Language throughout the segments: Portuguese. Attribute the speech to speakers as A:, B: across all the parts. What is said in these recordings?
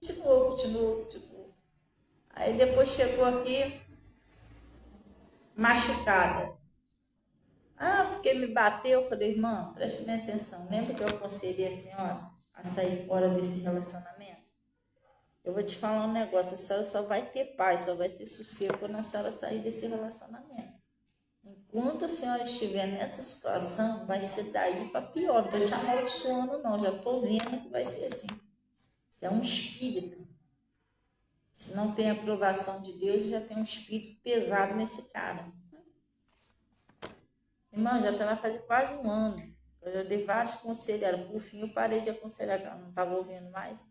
A: Continuou. Aí depois chegou aqui, machucada. Porque me bateu. Eu falei, irmã, preste bem atenção. Lembra que eu aconselhei a senhora a sair fora desse relacionamento? Eu vou te falar um negócio, a senhora só vai ter paz, só vai ter sossego quando a senhora sair desse relacionamento. Enquanto a senhora estiver nessa situação, vai ser daí para pior. Não estou te amaldiçoando, não. Já estou vendo que vai ser assim. Isso é um espírito. Se não tem aprovação de Deus, já tem um espírito pesado nesse cara. Irmão, já vai fazer quase um ano. Eu já dei vários conselhos. Por fim, eu parei de aconselhar, que ela não estava ouvindo mais.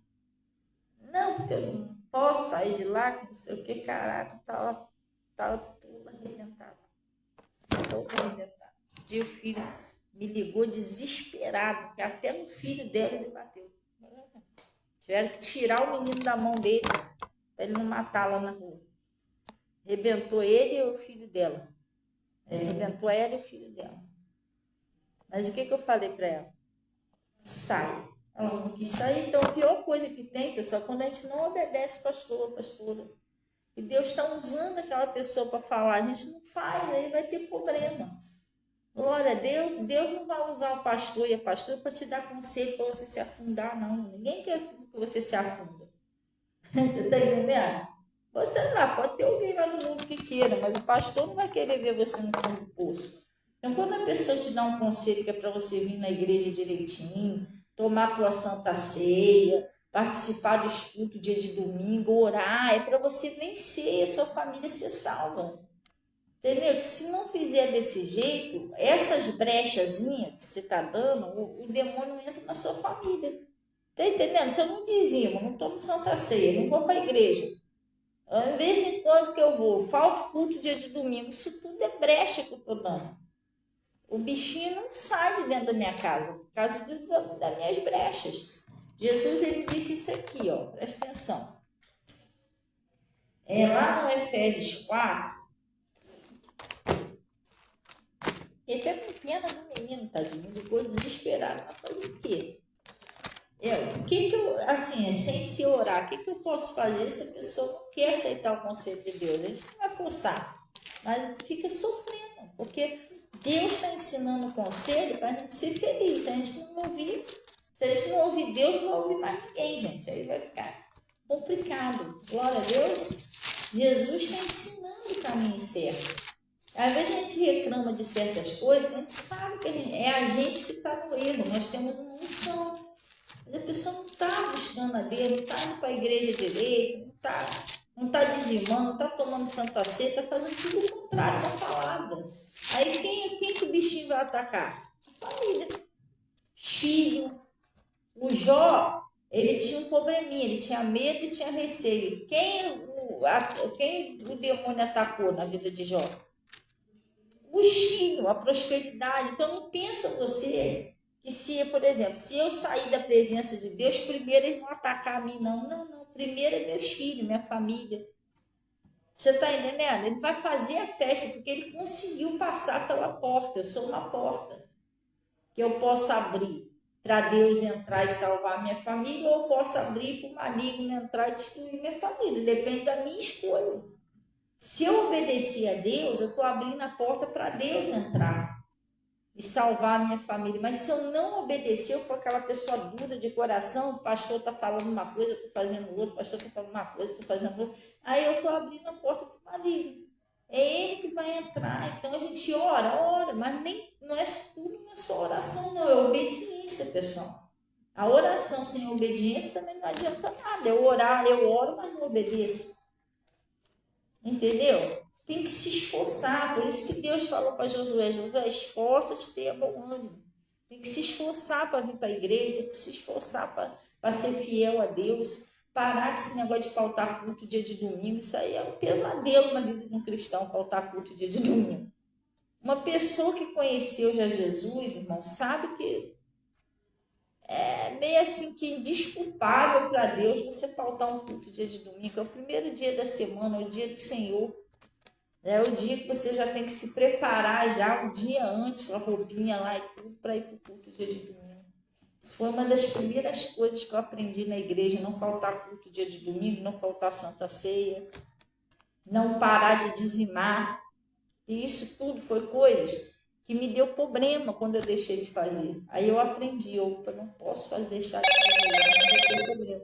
A: Não, porque eu não posso sair de lá, que não sei o que, caraca, estava tudo arrebentado. Um dia o filho me ligou desesperado, porque até no filho dela ele bateu. Tiveram que tirar o menino da mão dele, para ele não matar lá na rua. Arrebentou ele e o filho dela. Arrebentou ela e o filho dela. Mas o que eu falei para ela? Sai. Ela não quis sair. Então, a pior coisa que tem, pessoal, é quando a gente não obedece pastora. E Deus está usando aquela pessoa para falar, a gente não faz, aí vai ter problema. Glória a Deus, Deus não vai usar o pastor e a pastora para te dar conselho para você se afundar, não. Ninguém quer que você se afunda. Você está entendendo? Você lá, pode ter alguém lá no mundo que queira, mas o pastor não vai querer ver você no fundo do poço. Então, quando a pessoa te dá um conselho que é para você vir na igreja direitinho, tomar a tua santa ceia, participar dos cultos dia de domingo, orar, é para você vencer e a sua família ser salva. Entendeu? Que se não fizer desse jeito, essas brechazinhas que você está dando, o demônio entra na sua família. Está entendendo? Se eu não dizimo, não tomo santa ceia, não vou para a igreja, em vez de quando que eu vou, falta culto dia de domingo, isso tudo é brecha que eu estou dando. O bichinho não sai de dentro da minha casa, por causa das minhas brechas. Jesus, ele disse isso aqui, ó, presta atenção. Lá no Efésios 4, ele até com pena do menino, tadinho, ficou desesperado. Mas fazer o quê? Assim, sem se orar, o que eu posso fazer se a pessoa não quer aceitar o conselho de Deus? A gente não vai forçar, mas fica sofrendo, porque Deus está ensinando o conselho para a gente ser feliz. Se a gente não ouvir, se a gente não ouvir Deus, não vai ouvir mais ninguém, gente. Aí vai ficar complicado. Glória a Deus. Jesus está ensinando o caminho certo. Às vezes a gente reclama de certas coisas, a gente sabe que é a gente que está no erro. Nós temos uma unção. Mas a pessoa não está buscando a Deus, não está indo para a igreja direito, não tá dizimando, não está tomando santa ceia, está fazendo tudo o contrário da palavra. Aí quem que o bichinho vai atacar? A família. Filho. O Jó, ele tinha um probleminha, ele tinha medo e tinha receio. Quem o demônio atacou na vida de Jó? O filho, a prosperidade. Então não pensa você que se, por exemplo, se eu sair da presença de Deus, primeiro eles vão atacar a mim, não. Primeiro é meus filhos, minha família. Você está entendendo? Ele vai fazer a festa porque ele conseguiu passar pela porta. Eu sou uma porta que eu posso abrir para Deus entrar e salvar minha família, ou eu posso abrir para o maligno entrar e destruir minha família. Depende da minha escolha. Se eu obedecer a Deus, eu estou abrindo a porta para Deus entrar e salvar a minha família. Mas se eu não obedecer, eu for aquela pessoa dura de coração, o pastor está falando uma coisa, eu estou fazendo outra, o pastor está falando uma coisa, eu estou fazendo outra, aí eu estou abrindo a porta para o maligno. É ele que vai entrar. Então a gente ora, mas não é tudo, não é só oração, não, é obediência, pessoal. A oração sem obediência também não adianta nada. Eu oro, mas não obedeço. Entendeu? Tem que se esforçar. Por isso que Deus falou para Josué: esforça-te, tenha bom ânimo. Tem que se esforçar para vir para a igreja, tem que se esforçar para ser fiel a Deus. Parar com esse negócio de faltar culto dia de domingo. Isso aí é um pesadelo na vida de um cristão, faltar culto dia de domingo. Uma pessoa que conheceu já Jesus, irmão, sabe que é meio assim que indesculpável para Deus você faltar um culto dia de domingo. É o primeiro dia da semana, é o dia do Senhor. É o dia que você já tem que se preparar já um dia antes, a roupinha lá e tudo, para ir para o culto dia de domingo. Isso foi uma das primeiras coisas que eu aprendi na igreja, não faltar culto dia de domingo, não faltar Santa Ceia, não parar de dizimar. E isso tudo foi coisas que me deu problema quando eu deixei de fazer. Aí eu aprendi, eu não posso deixar de fazer isso, não vou ter problema.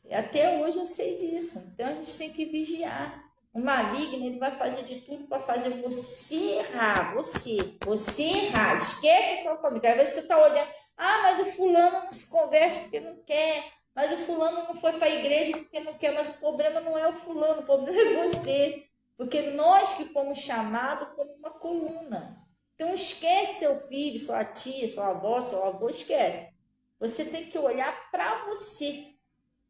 A: E até hoje eu sei disso. Então a gente tem que vigiar. O maligno, ele vai fazer de tudo para fazer você errar, você errar. Esquece sua família. Às vezes você está olhando, mas o fulano não se converte porque não quer, mas o fulano não foi para a igreja porque não quer, mas o problema não é o fulano, o problema é você. Porque nós que fomos chamados como uma coluna. Então esquece seu filho, sua tia, sua avó, seu avô, esquece. Você tem que olhar para você.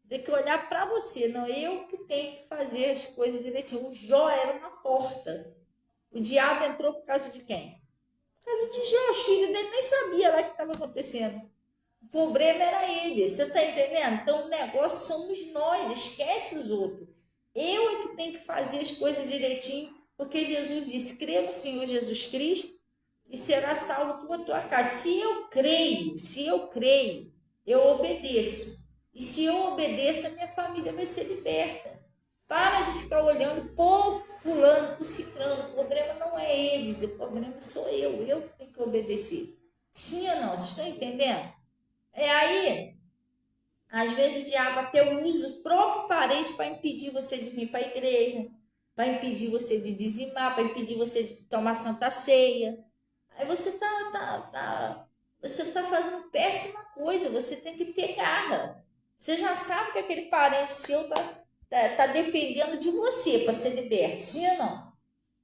A: Tem que olhar para você, não eu que tenho que fazer as coisas direitinho. O Jó era uma porta. O diabo entrou por causa de quem? Por causa de Jó, os filhos dele nem sabia lá o que estava acontecendo. O problema era ele, você está entendendo? Então o negócio somos nós, esquece os outros. Eu é que tenho que fazer as coisas direitinho, porque Jesus disse, crê no Senhor Jesus Cristo e será salvo a tua casa. Se eu creio, eu obedeço. E se eu obedeço, a minha família vai ser liberta. Para de ficar olhando por fulano, por ciclano. O problema não é eles, o problema sou eu que tenho que obedecer. Sim ou não? Vocês estão entendendo? Aí, às vezes o diabo até usa o próprio parente para impedir você de vir para a igreja, para impedir você de dizimar, para impedir você de tomar Santa Ceia. Aí você tá fazendo péssima coisa, você tem que ter garra. Você já sabe que aquele parente seu tá dependendo de você para ser liberto, sim ou não?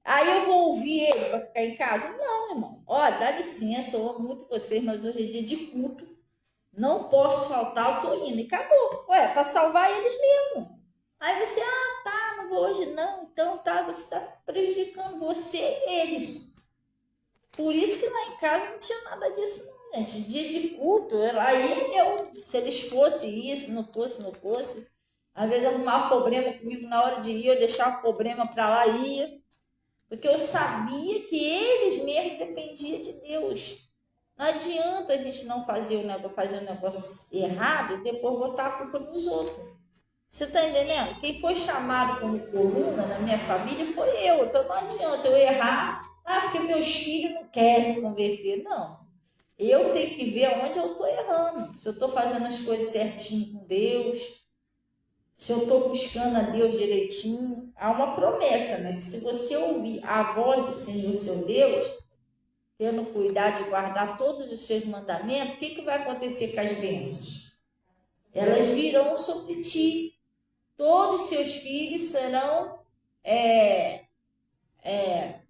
A: Aí eu vou ouvir ele para ficar em casa? Não, irmão. Olha, dá licença, eu amo muito vocês, mas hoje é dia de culto. Não posso faltar, eu tô indo. E acabou. Ué, para salvar eles mesmo. Aí você, não vou hoje não. Então você está prejudicando você e eles. Por isso que lá em casa não tinha nada disso, não, gente. Dia de culto, aí se eles fossem isso, não fosse. Às vezes arrumava problema comigo na hora de ir, eu deixava o problema para lá e ia. Porque eu sabia que eles mesmos dependiam de Deus. Não adianta a gente não fazer o negócio errado e depois botar a culpa nos outros. Você está entendendo? Quem foi chamado como coluna na minha família foi eu. Então não adianta eu errar, porque meus filhos não querem se converter. Não. Eu tenho que ver onde eu estou errando. Se eu estou fazendo as coisas certinho com Deus, se eu estou buscando a Deus direitinho. Há uma promessa, né? Que se você ouvir a voz do Senhor, seu Deus, tendo cuidado de guardar todos os seus mandamentos, o que vai acontecer com as bênçãos? Elas virão sobre ti. Todos os seus filhos serão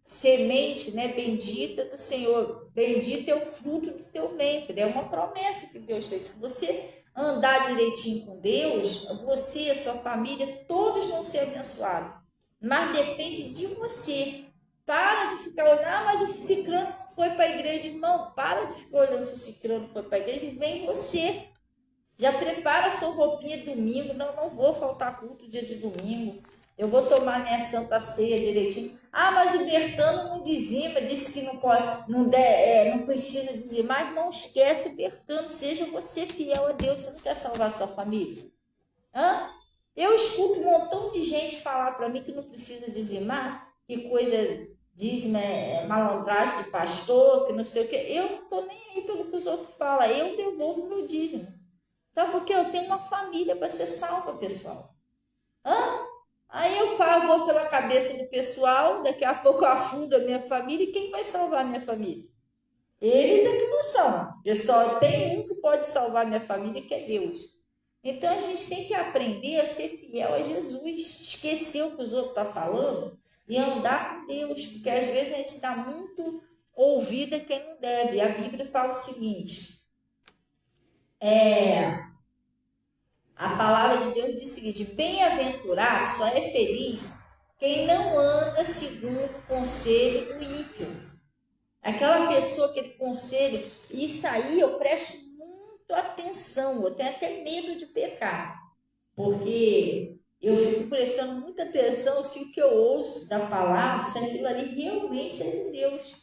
A: semente, né, bendita do Senhor. Bendito é o fruto do teu ventre. É uma promessa que Deus fez. Se você andar direitinho com Deus, você, a sua família, todos vão ser abençoados. Mas depende de você. Para de ficar olhando, mas o ciclano não foi para a igreja. Irmão, para de ficar olhando se o ciclano foi para a igreja e vem você. Já prepara a sua roupinha domingo. Não vou faltar culto dia de domingo. Eu vou tomar minha Santa Ceia direitinho. Mas o Bertano não dizima, disse que não pode, não precisa dizimar. Irmão, esquece o Bertano. Seja você fiel a Deus. Você não quer salvar a sua família? Eu escuto um montão de gente falar para mim que não precisa dizimar, que coisa dízimo é malandragem de pastor, que não sei o que. Eu não estou nem aí pelo que os outros falam. Eu devolvo meu dízimo. Sabe por quê? Eu tenho uma família para ser salva, pessoal. Aí eu vou pela cabeça do pessoal, daqui a pouco eu afundo a minha família, e quem vai salvar a minha família? Eles é que não são. Pessoal, tem um que pode salvar a minha família, que é Deus. Então a gente tem que aprender a ser fiel a Jesus, esquecer o que os outros estão falando e andar com Deus, porque às vezes a gente está muito ouvido a quem não deve. A Bíblia fala o seguinte, a palavra de Deus diz o seguinte: bem-aventurado, só é feliz quem não anda segundo o conselho do ímpio. Aquela pessoa, aquele conselho, isso aí eu presto muito atenção, eu tenho até medo de pecar, porque eu fico prestando muita atenção se o que eu ouço da palavra, se aquilo ali realmente é de Deus,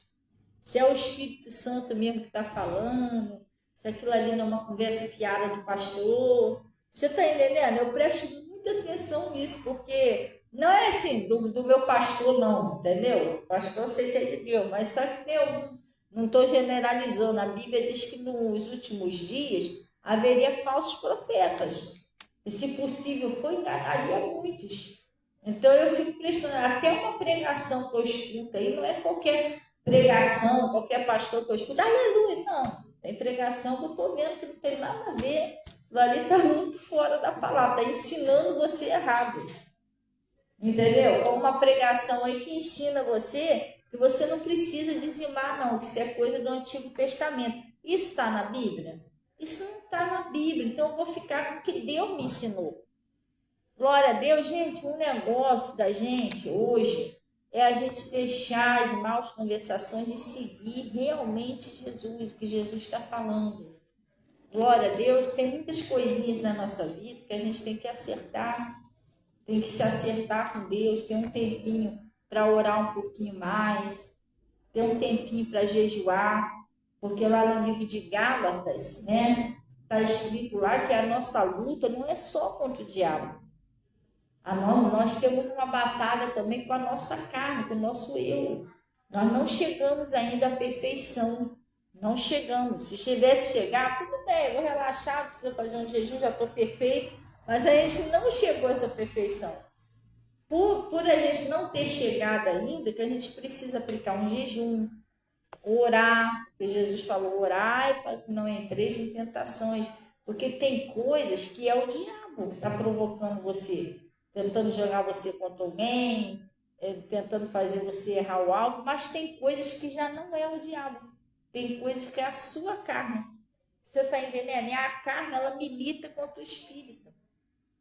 A: se é o Espírito Santo mesmo que está falando, se aquilo ali não é uma conversa fiada do pastor. Você está entendendo? Eu presto muita atenção nisso, porque não é assim, do meu pastor não, entendeu? O pastor sei que é de Deus, mas só que tem algum, não estou generalizando, a Bíblia diz que nos últimos dias haveria falsos profetas, e se possível foi enganaria muitos. Então eu fico prestando, até uma pregação que eu escuto aí, não é qualquer pregação, qualquer pastor que eu escuto, aleluia, não. Tem pregação que eu estou vendo que não tem nada a ver, ali está muito fora da palavra, está ensinando você errado. Entendeu? Como uma pregação aí que ensina você que você não precisa dizimar, não, que isso é coisa do Antigo Testamento. Isso está na Bíblia? Isso não está na Bíblia, então eu vou ficar com o que Deus me ensinou. Glória a Deus, gente, um negócio da gente hoje é a gente deixar as maus conversações e seguir realmente Jesus, o que Jesus está falando. Glória a Deus, tem muitas coisinhas na nossa vida que a gente tem que acertar, tem que se acertar com Deus, ter um tempinho para orar um pouquinho mais, ter um tempinho para jejuar, porque lá no livro de Gálatas, né, está escrito lá que a nossa luta não é só contra o diabo. Nós temos uma batalha também com a nossa carne, com o nosso eu. Nós não chegamos ainda à perfeição. Não chegamos. Se tivesse chegar, tudo bem, vou relaxar, preciso fazer um jejum, já estou perfeito. Mas a gente não chegou a essa perfeição. Por a gente não ter chegado ainda, que a gente precisa aplicar um jejum, orar, porque Jesus falou, orai para que não entreis em tentações. Porque tem coisas que é o diabo que está provocando você, tentando jogar você contra alguém, tentando fazer você errar o alvo, mas tem coisas que já não é o diabo, tem coisas que é a sua carne. Você está entendendo? E a carne, ela milita contra o espírito.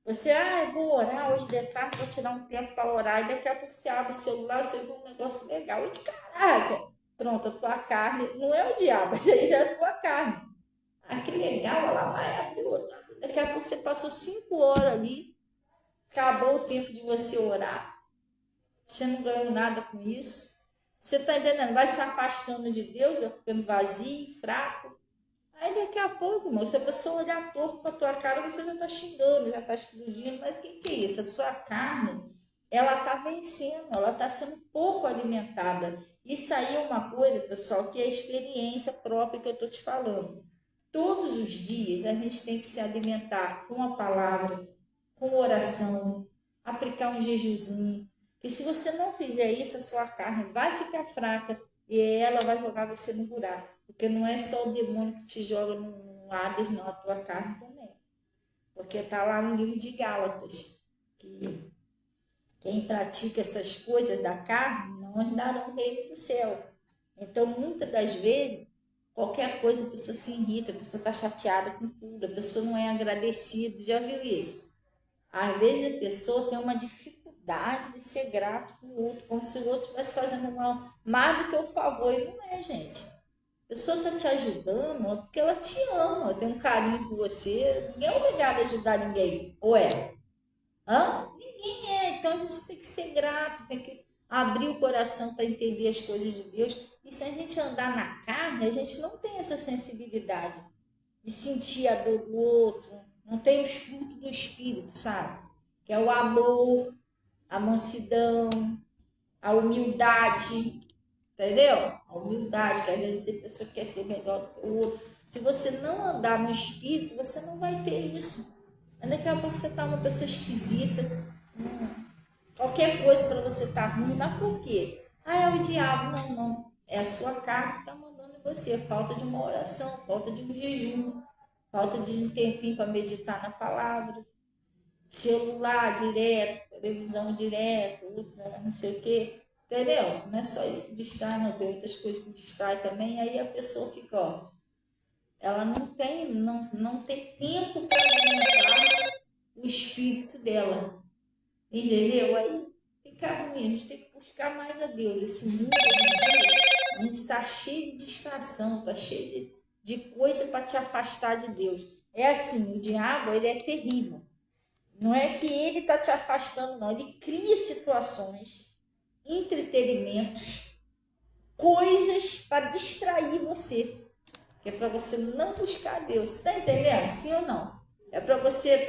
A: Você, vou orar hoje de tarde, vou tirar um tempo para orar, e daqui a pouco você abre o celular, você vê um negócio legal, e caraca, pronto, a tua carne, não é o diabo, mas aí já é a tua carne. Que legal, ela vai abrir outra. Daqui a pouco você passou 5 horas ali, acabou o tempo de você orar, você não ganhou nada com isso. Você está entendendo? Vai se afastando de Deus, vai ficando vazio, fraco. Aí daqui a pouco, irmão, se a pessoa olhar torto para a tua cara, você já está xingando, já está explodindo. Mas o que é isso? A sua carne, ela está vencendo, ela está sendo pouco alimentada. Isso aí é uma coisa, pessoal, que é a experiência própria que eu estou te falando. Todos os dias a gente tem que se alimentar com a palavra, com oração, aplicar um jejuzinho. Porque se você não fizer isso, a sua carne vai ficar fraca e ela vai jogar você no buraco. Porque não é só o demônio que te joga no Hades, não, a tua carne também. Porque está lá no livro de Gálatas, que quem pratica essas coisas da carne não herdarão o reino do céu. Então, muitas das vezes, qualquer coisa a pessoa se irrita, a pessoa está chateada com tudo, a pessoa não é agradecida. Já viu isso? Às vezes a pessoa tem uma dificuldade de ser grato com o outro, como se o outro estivesse fazendo mais do que o favor, e não é, gente. A pessoa está te ajudando porque ela te ama, tem um carinho por você. Ninguém é obrigado a ajudar ninguém, ou é? Ninguém é. Então a gente tem que ser grato, tem que abrir o coração para entender as coisas de Deus. E se a gente andar na carne, a gente não tem essa sensibilidade de sentir a dor do outro, não tem os frutos do Espírito, sabe? Que é o amor, a mansidão, a humildade, entendeu? A humildade, que às vezes tem pessoa que quer ser melhor do que o outro. Se você não andar no Espírito, você não vai ter isso. Daqui a pouco você está uma pessoa esquisita, qualquer coisa para você estar ruim, mas por quê? É o diabo. Não, não. É a sua carne que está mandando em você. Falta de uma oração, falta de um jejum, falta de um tempinho para meditar na palavra. Celular direto, televisão direto, não sei o quê. Entendeu? Não é só isso que distrai, não. Tem outras coisas que distrai também. Aí a pessoa fica, ela não tem tempo para alimentar o espírito dela. Entendeu? Aí fica ruim, a gente tem que buscar mais a Deus. Esse mundo, a gente está cheio de distração, está cheio de coisa para te afastar de Deus. É assim, o diabo, ele é terrível. Não é que ele está te afastando, não. Ele cria situações, entretenimentos, coisas para distrair você. que é para você não buscar Deus. Você está entendendo? Sim ou não? É para você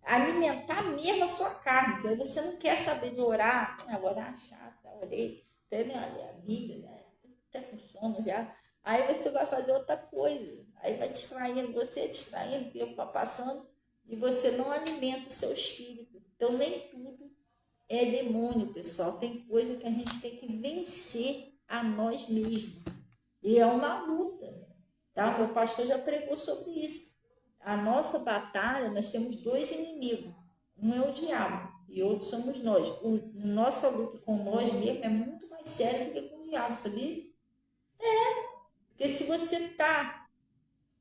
A: alimentar mesmo a sua carne, porque você não quer saber de orar. Orar chato, orei, até ler a Bíblia, né? Até com sono já. Aí você vai fazer outra coisa. Aí vai distraindo você, distraindo, o tempo vai passando e você não alimenta o seu espírito. Então nem tudo é demônio, pessoal. Tem coisa que a gente tem que vencer a nós mesmos. E é uma luta, tá? Meu pastor já pregou sobre isso. A nossa batalha, nós temos dois inimigos. Um é o diabo e outro somos nós. Nossa luta com nós mesmos é muito mais séria do que com o diabo, sabia? Porque se você está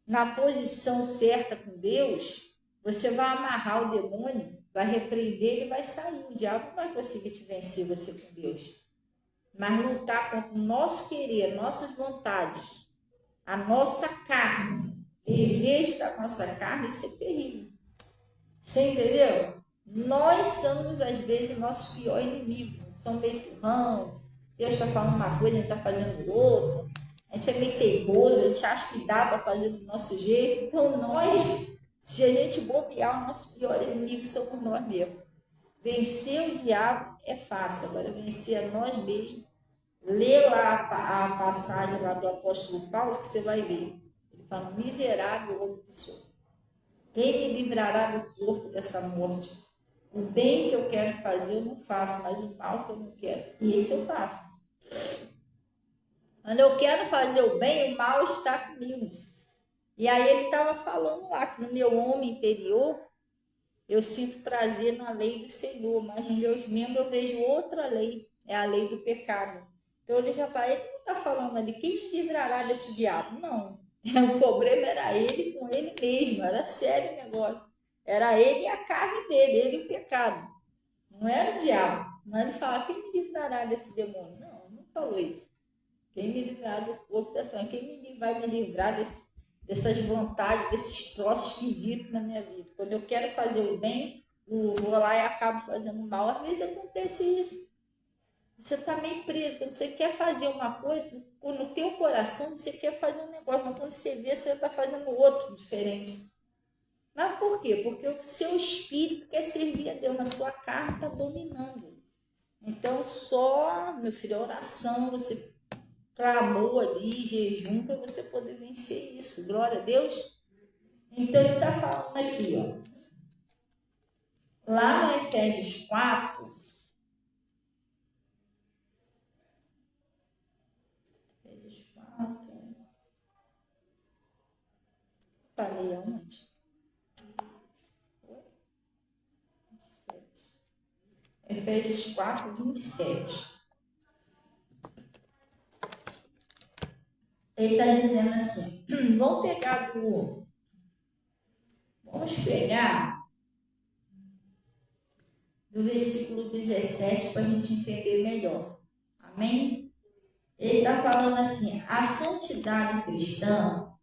A: na posição certa com Deus, você vai amarrar o demônio, vai repreender ele e vai sair. O diabo não vai conseguir te vencer, você com Deus. Mas lutar contra o nosso querer, nossas vontades, a nossa carne, desejo da nossa carne, isso é terrível. Você entendeu? Nós somos, às vezes, o nosso pior inimigo. Somos meio turrão. Deus está falando uma coisa, a gente está fazendo outra. A gente é meio teimoso, a gente acha que dá para fazer do nosso jeito. Então, nós, se a gente bobear, o nosso pior inimigo somos nós mesmos. Vencer o diabo é fácil, agora vencer a nós mesmos. Lê lá a passagem lá do apóstolo Paulo, que você vai ver. Ele fala, miserável homem que sou. Quem me livrará do corpo dessa morte? O bem que eu quero fazer eu não faço, mas o mal que eu não quero, esse eu faço. Quando eu quero fazer o bem, o mal está comigo. E aí ele estava falando lá que no meu homem interior eu sinto prazer na lei do Senhor, mas nos meus membros eu vejo outra lei, é a lei do pecado. Então ele não está falando ali, quem me livrará desse diabo? Não. O problema era ele com ele mesmo, era sério o negócio. Era ele e a carne dele, ele e o pecado. Não era o diabo. Mas ele fala, quem me livrará desse demônio? Não falou isso. Quem me livrará do corpo dessa, quem vai me livrar dessas vontades, desses troços esquisitos na minha vida? Quando eu quero fazer o bem, eu vou lá e acabo fazendo mal. Às vezes acontece isso. Você está meio preso. Quando você quer fazer uma coisa, no teu coração você quer fazer um negócio, mas quando você vê, você está fazendo outro diferente. Mas por quê? Porque o seu espírito quer servir a Deus, mas sua carne está dominando. Então, só, meu filho, a oração, você clamou ali, jejum, para você poder vencer isso. Glória a Deus. Então, ele está falando aqui, ó. Lá no Efésios 4, falei aonde? Efésios 4, 27. Ele está dizendo assim, vamos pegar do versículo 17 para a gente entender melhor. Amém? Ele está falando assim, a santidade cristã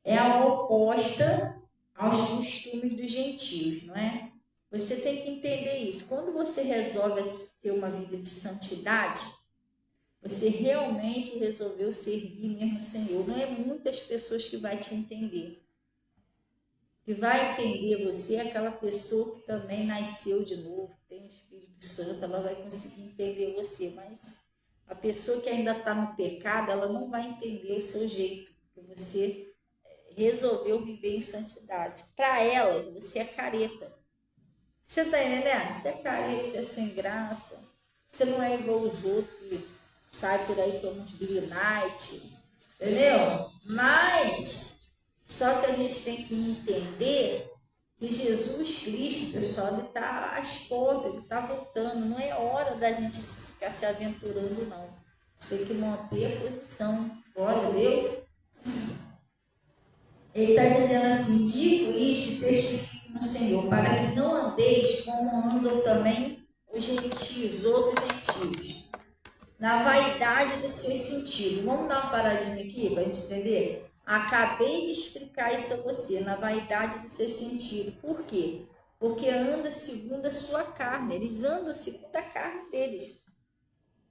A: é a oposta aos costumes dos gentios, não é? Você tem que entender isso. Quando você resolve ter uma vida de santidade, você realmente resolveu servir mesmo o Senhor. Não é muitas pessoas que vai te entender. Que vai entender você é aquela pessoa que também nasceu de novo, tem o Espírito Santo, ela vai conseguir entender você. Mas a pessoa que ainda está no pecado, ela não vai entender o seu jeito, porque você resolveu viver em santidade. Para elas, você é careta. Você está entendendo? Você é careta, você é sem graça. Você não é igual os outros que saem por aí tomando uns green night. Entendeu? Mas, só que a gente tem que entender que Jesus Cristo, pessoal, ele está às portas, ele está voltando. Não é hora da gente ficar se aventurando, não. Você tem que manter a posição. Glória a Deus. Ele está dizendo assim, digo isto, testifico no Senhor, para que não andeis como andam também os gentios, outros gentios, na vaidade dos seus sentidos. Vamos dar uma paradinha aqui para a gente entender? Acabei de explicar isso a você, na vaidade dos seus sentidos. Por quê? Porque anda segundo a sua carne, eles andam segundo a carne deles.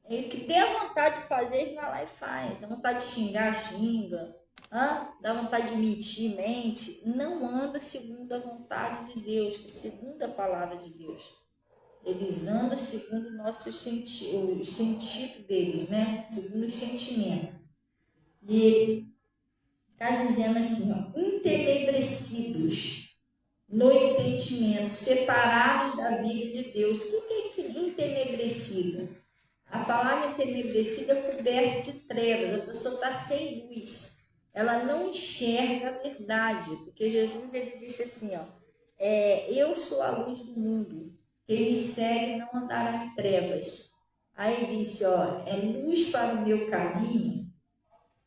A: Ele que tem a vontade de fazer, ele vai lá e faz. A vontade de xingar, xinga. Dá vontade de mentir, mente. Não anda segundo a vontade de Deus, segundo a palavra de Deus. Eles andam segundo o sentido deles, né? Segundo os sentimentos. E ele está dizendo assim, ó, entenebrecidos no entendimento, separados da vida de Deus. O que é entenebrecido? A palavra entenebrecida é coberta de trevas, a pessoa está sem luz, ela não enxerga a verdade, porque Jesus ele disse assim, ó, eu sou a luz do mundo, quem me segue não andará em trevas. Aí disse, ó, é luz para o meu caminho,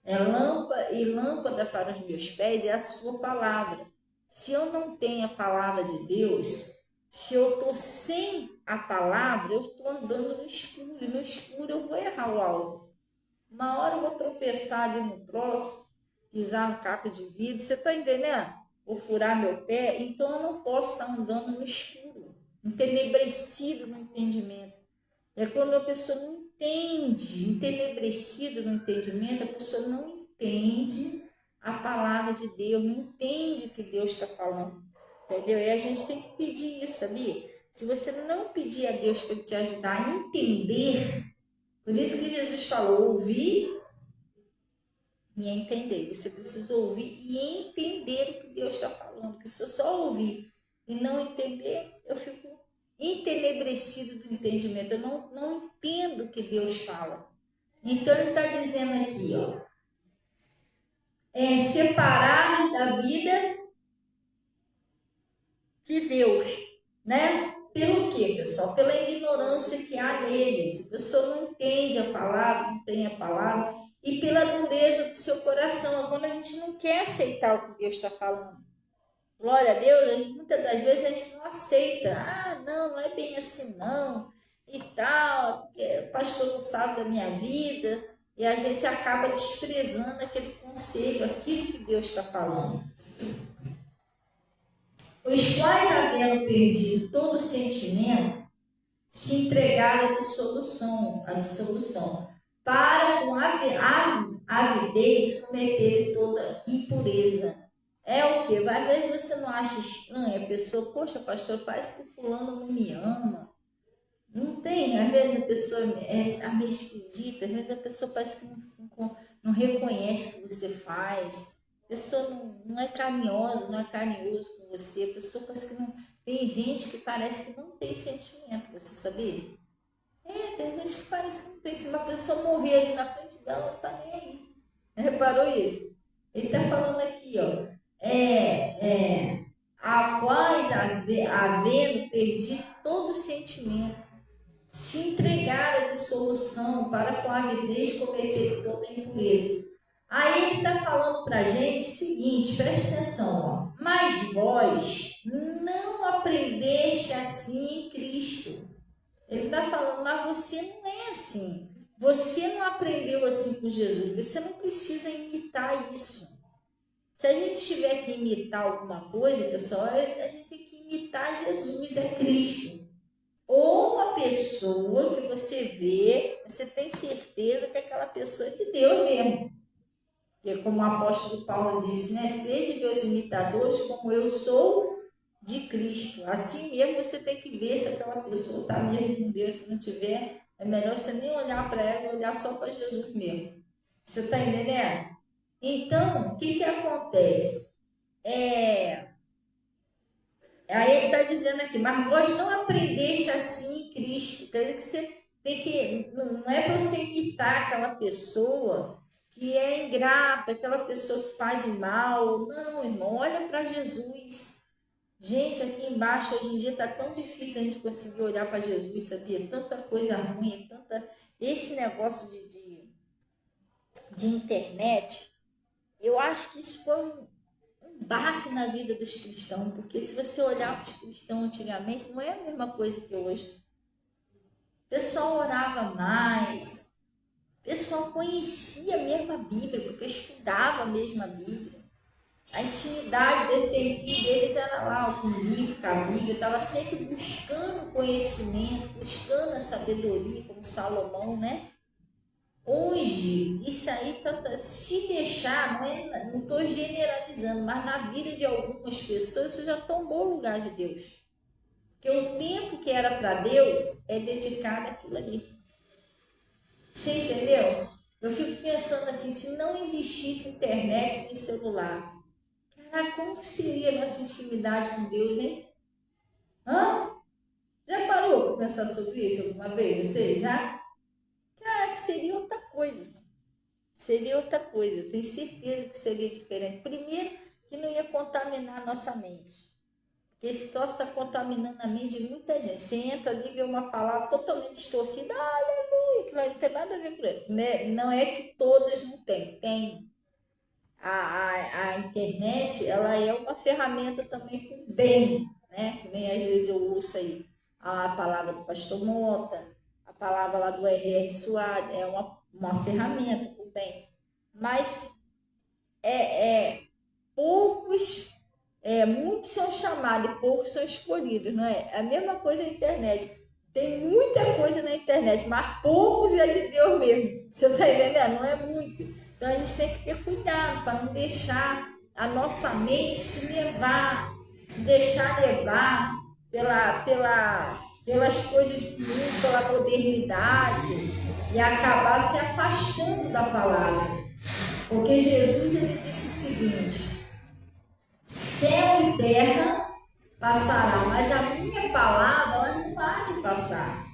A: é lâmpada para os meus pés, é a sua palavra. Se eu não tenho a palavra de Deus, se eu estou sem a palavra, eu estou andando no escuro, e no escuro eu vou errar o alvo. Uma hora eu vou tropeçar ali no troço, pisar no caco de vidro, você está entendendo? Vou furar meu pé, então eu não posso estar andando no escuro, entenebrecido no entendimento. É quando a pessoa não entende, entenebrecido no entendimento, a pessoa não entende a palavra de Deus, não entende o que Deus está falando. Entendeu? E a gente tem que pedir isso, sabia? Se você não pedir a Deus para te ajudar a entender, por isso que Jesus falou, ouvir e entender. Você precisa ouvir e entender o que Deus está falando. Porque se eu só ouvir e não entender, eu fico entenebrecido do entendimento. Eu não entendo o que Deus fala. Então ele está dizendo aqui, ó, separados da vida de Deus, né? Pelo quê, pessoal? Pela ignorância que há neles. A pessoa não entende a palavra, não tem a palavra, e pela dureza do seu coração, quando a gente não quer aceitar o que Deus está falando. Glória a Deus, muitas das vezes a gente não aceita. Não é bem assim não, e tal, porque o pastor não sabe da minha vida, e a gente acaba desprezando aquele conselho, aquilo que Deus está falando. Os quais, havendo perdido todo o sentimento, se entregaram à dissolução, para com avidez cometerem toda impureza. É o que? Às vezes você não acha estranho a pessoa, poxa, pastor, parece que fulano não me ama. Não tem, às vezes a pessoa é meio esquisita, às vezes a pessoa parece que não reconhece o que você faz. A pessoa não é carinhosa, não é carinhoso com você, a pessoa parece que não. Tem gente que parece que não tem sentimento, você sabia? Tem gente que parece que não tem. Se uma pessoa morrer ali na frente dela, não está nem aí. Reparou isso? Ele está falando aqui, ó. Após havendo perdido todo o sentimento, se entregaram à dissolução para com avidez cometer toda a impureza. Aí ele está falando para a gente o seguinte, preste atenção, ó. Mas vós não aprendeste assim em Cristo. Ele está falando, mas você não é assim. Você não aprendeu assim com Jesus. Você não precisa imitar isso. Se a gente tiver que imitar alguma coisa, pessoal, a gente tem que imitar Jesus, é Cristo. Ou uma pessoa que você vê, você tem certeza que aquela pessoa é de Deus mesmo. Porque como o apóstolo Paulo disse, né? Sede meus imitadores como eu sou de Cristo. Assim mesmo você tem que ver se aquela pessoa está mesmo com Deus. Se não tiver, é melhor você nem olhar para ela, olhar só para Jesus mesmo. Você está entendendo? Então, o que acontece? Aí ele está dizendo aqui, mas vós não aprendeste assim em Cristo. Quer dizer que você tem que, não é para você imitar aquela pessoa que é ingrata, aquela pessoa que faz o mal. Não, irmão, olha para Jesus. Gente, aqui embaixo hoje em dia está tão difícil a gente conseguir olhar para Jesus, sabia? Tanta coisa ruim, esse negócio de internet. Eu acho que isso foi um baque na vida dos cristãos, porque se você olhar para os cristãos antigamente, não é a mesma coisa que hoje. O pessoal orava mais, o pessoal conhecia mesmo a Bíblia, porque estudava mesmo a Bíblia. A intimidade deles era lá, com o livro, com a Bíblia, estava sempre buscando conhecimento, buscando a sabedoria, como Salomão, né? Hoje, isso aí, se deixar, não estou generalizando, mas na vida de algumas pessoas, isso já tombou o lugar de Deus. Porque o tempo que era para Deus é dedicado àquilo ali. Você entendeu? Eu fico pensando assim, se não existisse internet nem celular, cara, como seria a nossa intimidade com Deus, hein? Hã? Já parou para pensar sobre isso alguma vez? Você já? Cara, seria outra coisa. Seria outra coisa. Eu tenho certeza que seria diferente. Primeiro, que não ia contaminar a nossa mente. Porque esse troço está contaminando a mente de muita gente. Você entra ali e vê uma palavra totalmente distorcida. Aleluia, que não tem nada a ver com ele. Né? Não é que todas não têm. Tem. A internet, ela é uma ferramenta também com bem, né? Que nem às vezes eu ouço aí a palavra do pastor Mota, a palavra lá do R.R. Soares, é uma ferramenta com bem. Mas poucos, muitos são chamados e poucos são escolhidos, não é? A mesma coisa na internet. Tem muita coisa na internet, mas poucos é de Deus mesmo. Você está entendendo? Não é muito. Então a gente tem que ter cuidado para não deixar a nossa mente se levar, se deixar levar pelas coisas do mundo, pela modernidade e acabar se afastando da palavra. Porque Jesus ele disse o seguinte: céu e terra passará, mas a minha palavra ela não há de passar.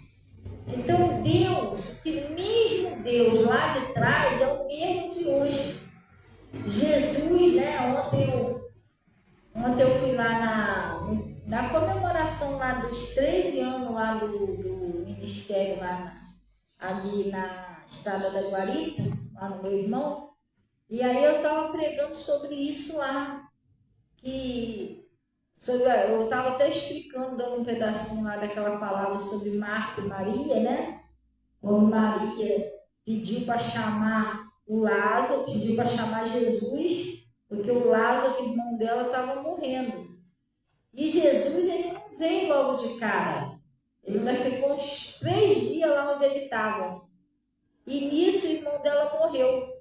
A: Então Deus, o que mesmo Deus lá de trás é o mesmo de hoje. Jesus, né? Ontem eu fui lá na comemoração lá dos 13 anos lá do ministério lá ali na Estrada da Guarita, lá no meu irmão. E aí eu estava pregando sobre isso lá. Eu estava até explicando, dando um pedacinho lá daquela palavra sobre Marta e Maria, né? Quando Maria pediu para chamar o Lázaro, pediu para chamar Jesus, porque o Lázaro, o irmão dela, estava morrendo. E Jesus, ele não veio logo de cara. Ele ainda ficou uns 3 dias lá onde ele estava. E nisso o irmão dela morreu.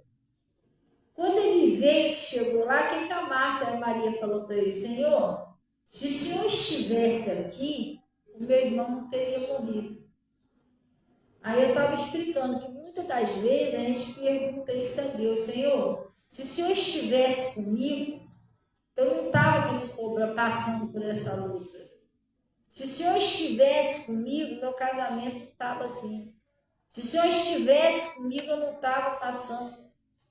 A: Quando ele veio, que chegou lá, o que a Marta e a Maria falou para ele? Senhor, se o Senhor estivesse aqui, o meu irmão não teria morrido. Aí eu estava explicando que muitas das vezes a gente pergunta isso a Deus: Senhor, se o Senhor estivesse comigo, eu não estava passando por essa luta. Se o Senhor estivesse comigo, meu casamento não estava assim. Se o Senhor estivesse comigo, eu não estava passando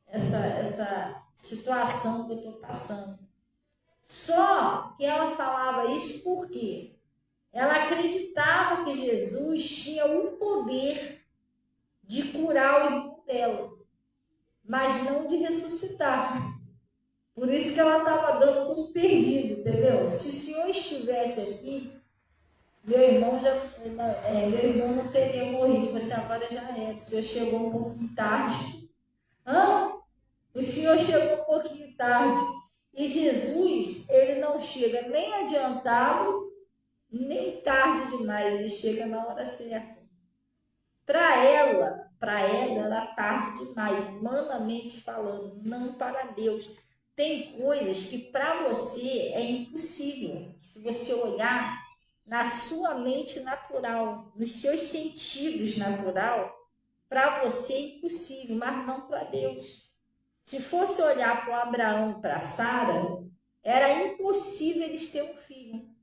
A: essa situação que eu estou passando. Só que ela falava isso porque ela acreditava que Jesus tinha o poder de curar o irmão dela, mas não de ressuscitar. Por isso que ela estava dando como perdido, entendeu? Se o Senhor estivesse aqui, meu irmão não teria morrido. Você agora já é. O Senhor chegou um pouquinho tarde. O Senhor chegou um pouquinho tarde. E Jesus, ele não chega nem adiantado, nem tarde demais. Ele chega na hora certa. Para ela era tarde demais, humanamente falando, não para Deus. Tem coisas que para você é impossível. Se você olhar na sua mente natural, nos seus sentidos natural, para você é impossível, mas não para Deus. Se fosse olhar para o Abraão, para Sara, era impossível eles terem um filho.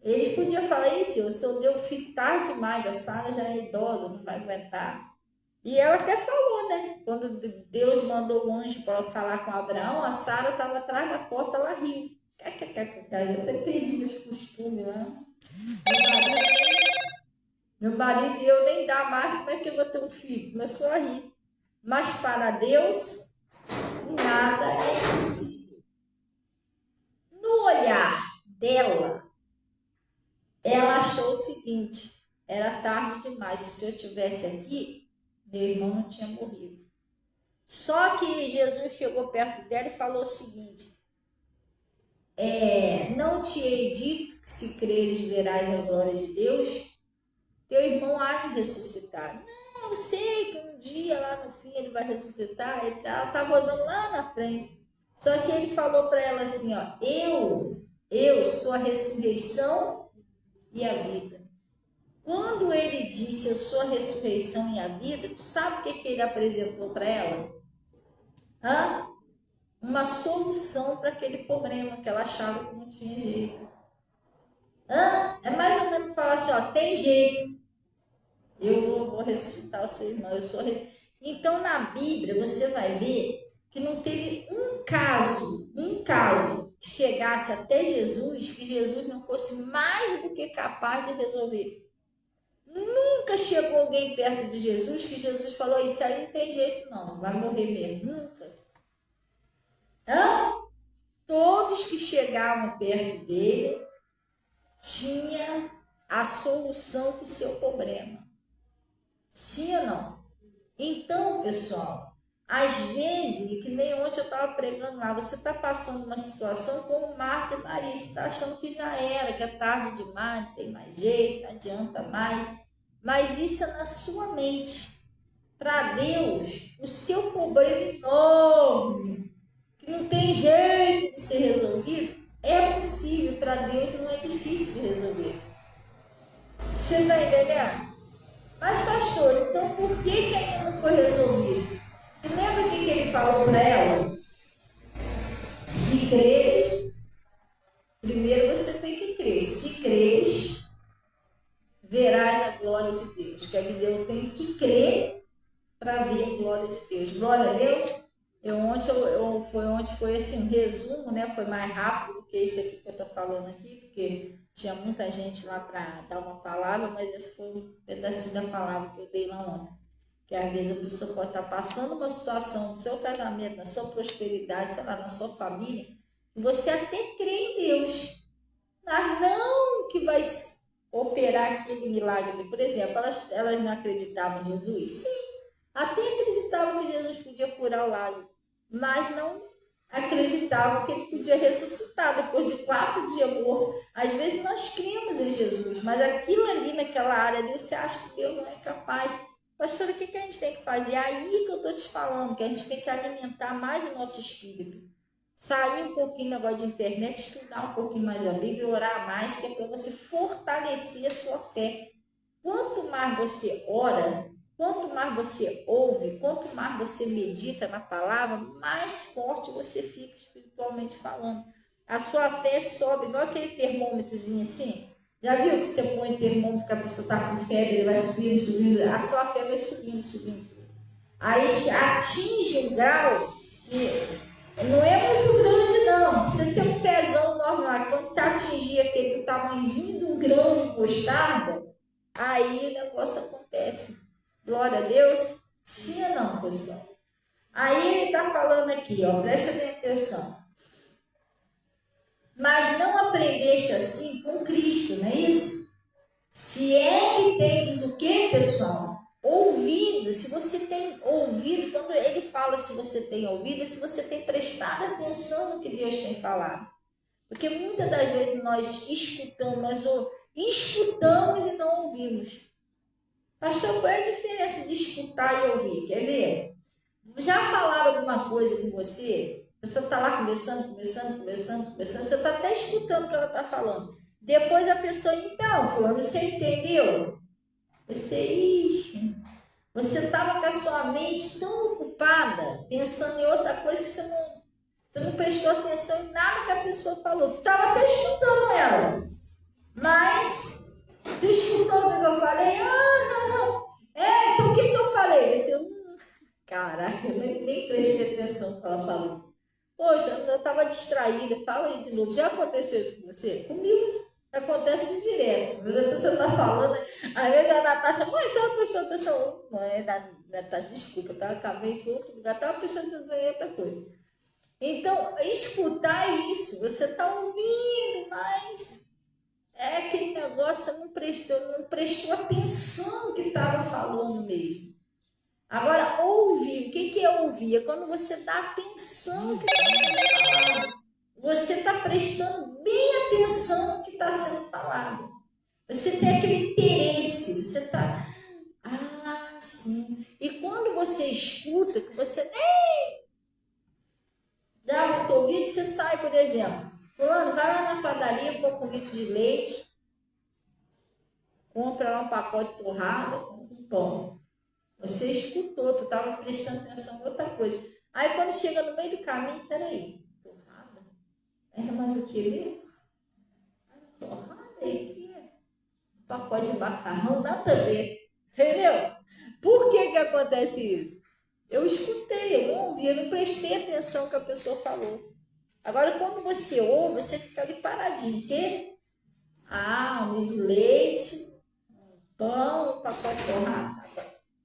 A: Eles podiam falar isso: o senhor deu filho tarde demais, a Sara já é idosa, não vai aguentar. E ela até falou, né? Quando Deus mandou o anjo para falar com Abraão, a Sara estava atrás da porta, ela riu. Eu até perdi meus costumes, né? Meu marido e eu nem dá mais, como é que eu vou ter um filho? Começou a rir. Mas para Deus, nada é impossível. No olhar dela, ela achou o seguinte: era tarde demais. Se o senhor estivesse aqui, meu irmão não tinha morrido. Só que Jesus chegou perto dela e falou o seguinte: não te hei dito que se creres verás a glória de Deus? Teu irmão há de ressuscitar. não, eu sei que um dia lá no fim ele vai ressuscitar e tal. Estava olhando lá na frente. Só que ele falou para ela assim, ó, eu sou a ressurreição e a vida. Quando ele disse eu sou a ressurreição e a vida, tu sabe o que ele apresentou para ela? Uma solução para aquele problema que ela achava que não tinha jeito. É mais ou menos falar assim, ó, tem jeito. Eu vou ressuscitar o seu irmão. Então, na Bíblia, você vai ver que não teve um caso que chegasse até Jesus, que Jesus não fosse mais do que capaz de resolver. Nunca chegou alguém perto de Jesus que Jesus falou, isso aí não tem jeito não, vai morrer mesmo. Nunca. Todos que chegavam perto dele tinham a solução para o seu problema. Sim ou não? Então, pessoal, às vezes, que nem ontem eu estava pregando lá, você está passando uma situação como Marta e Maria, você está achando que já era, que é tarde demais, não tem mais jeito, não adianta mais. Mas isso é na sua mente. Para Deus, o seu problema enorme, que não tem jeito de ser resolvido, é possível. Para Deus não é difícil de resolver. Você está entendendo? Mas, pastor, então por que ainda não foi resolvido? E lembra o que ele falou para ela? Se creres, primeiro você tem que crer. Se creres, verás a glória de Deus. Quer dizer, eu tenho que crer para ver a glória de Deus. Glória a Deus. Ontem foi assim, um resumo, né? Foi mais rápido do que esse aqui que eu estou falando aqui, porque tinha muita gente lá para dar uma palavra, mas esse foi um pedacinho da palavra que eu dei lá ontem. Que às vezes a pessoa pode estar passando uma situação no seu casamento, na sua prosperidade, sei lá, na sua família, e você até crê em Deus, mas não que vai operar aquele milagre. Por exemplo, elas não acreditavam em Jesus? Sim, até acreditavam que Jesus podia curar o Lázaro, mas não acreditavam que ele podia ressuscitar depois de 4 dias morto. Às vezes nós cremos em Jesus, mas aquilo ali naquela área ali, você acha que Deus não é capaz. Pastora, o que a gente tem que fazer? É aí que eu estou te falando, que a gente tem que alimentar mais o nosso espírito. Sair um pouquinho agora de internet, estudar um pouquinho mais a Bíblia, orar mais, que é para você fortalecer a sua fé. Quanto mais você ora, quanto mais você ouve, quanto mais você medita na palavra, mais forte você fica espiritualmente falando. A sua fé sobe, igual aquele termômetrozinho assim. Já viu que você põe termômetro que a pessoa está com febre, ele vai subindo, subindo, a sua fé vai subindo, subindo, subindo. Aí atinge um grau que não é muito grande não. Você tem um fezão normal, quando atingir aquele tamanhozinho de um grão de mostarda, aí o negócio acontece. Glória a Deus. Sim ou não, pessoal? Aí ele está falando aqui, ó, presta bem atenção. Mas não aprendeste assim com Cristo, não é isso? Se é que tendes o que, pessoal? Ouvido. Se você tem ouvido, quando ele fala se você tem ouvido, é se você tem prestado atenção no que Deus tem falado. Porque muitas das vezes nós escutamos e não ouvimos. Pastor, qual é a diferença de escutar e ouvir? Quer ver? Já falaram alguma coisa com você? A pessoa está lá conversando, você está até escutando o que ela está falando. Depois a pessoa, então, fulano, você entendeu? Você estava com a sua mente tão ocupada, pensando em outra coisa, que você não prestou atenção em nada que a pessoa falou. Você estava até escutando ela, mas tu escutou o que eu falei? Então o que eu falei? Caraca, eu nem prestei atenção no que ela falou. Poxa, eu estava distraída, fala aí de novo. Já aconteceu isso com você? Comigo acontece direto. Às vezes a pessoa está falando, às vezes a Natasha, mãe, você não prestou atenção? Mãe, Natasha, desculpa, eu acabei de outro lugar, estava prestando atenção em outra coisa. Então, escutar é isso, você está ouvindo, mas é aquele negócio, você não prestou atenção no que estava falando mesmo. Agora, ouvir, o que é ouvir? É quando você dá atenção no que está sendo falado. Você está prestando bem atenção no que está sendo falado. Você tem aquele interesse, você está... sim, E quando você escuta, que você nem dá muito ouvido, você sai, por exemplo, fulano, vai lá na padaria, compra 1 litro de leite, compra lá um pacote de torrada, compra um pão. Você escutou, tu estava prestando atenção em outra coisa. Aí quando chega no meio do caminho, peraí, torrada? É mais o que mesmo? Torrada aí, que é pacote de macarrão, nada a ver. Entendeu? Por que acontece isso? Eu escutei, eu não ouvi, eu não prestei atenção no que a pessoa falou. Agora, quando você ouve, você fica ali paradinho. Quê? 1 litro de leite, pão, um pacote de torrada.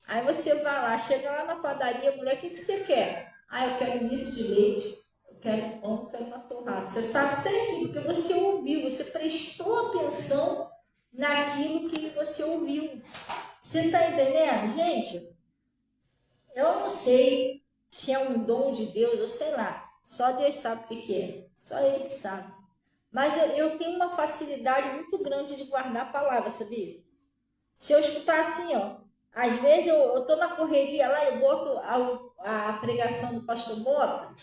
A: Aí você vai lá, chega lá na padaria, mulher, o que você quer? Eu quero 1 litro de leite, eu quero pão, eu quero uma torrada. Você sabe certinho, porque você ouviu, você prestou atenção naquilo que você ouviu. Você está entendendo? Gente, eu não sei se é um dom de Deus, eu sei lá. Só Deus sabe o que é. Só Ele que sabe. Mas eu tenho uma facilidade muito grande de guardar a palavra, sabia? Se eu escutar assim, ó, às vezes eu tô na correria lá, eu boto a pregação do pastor Mota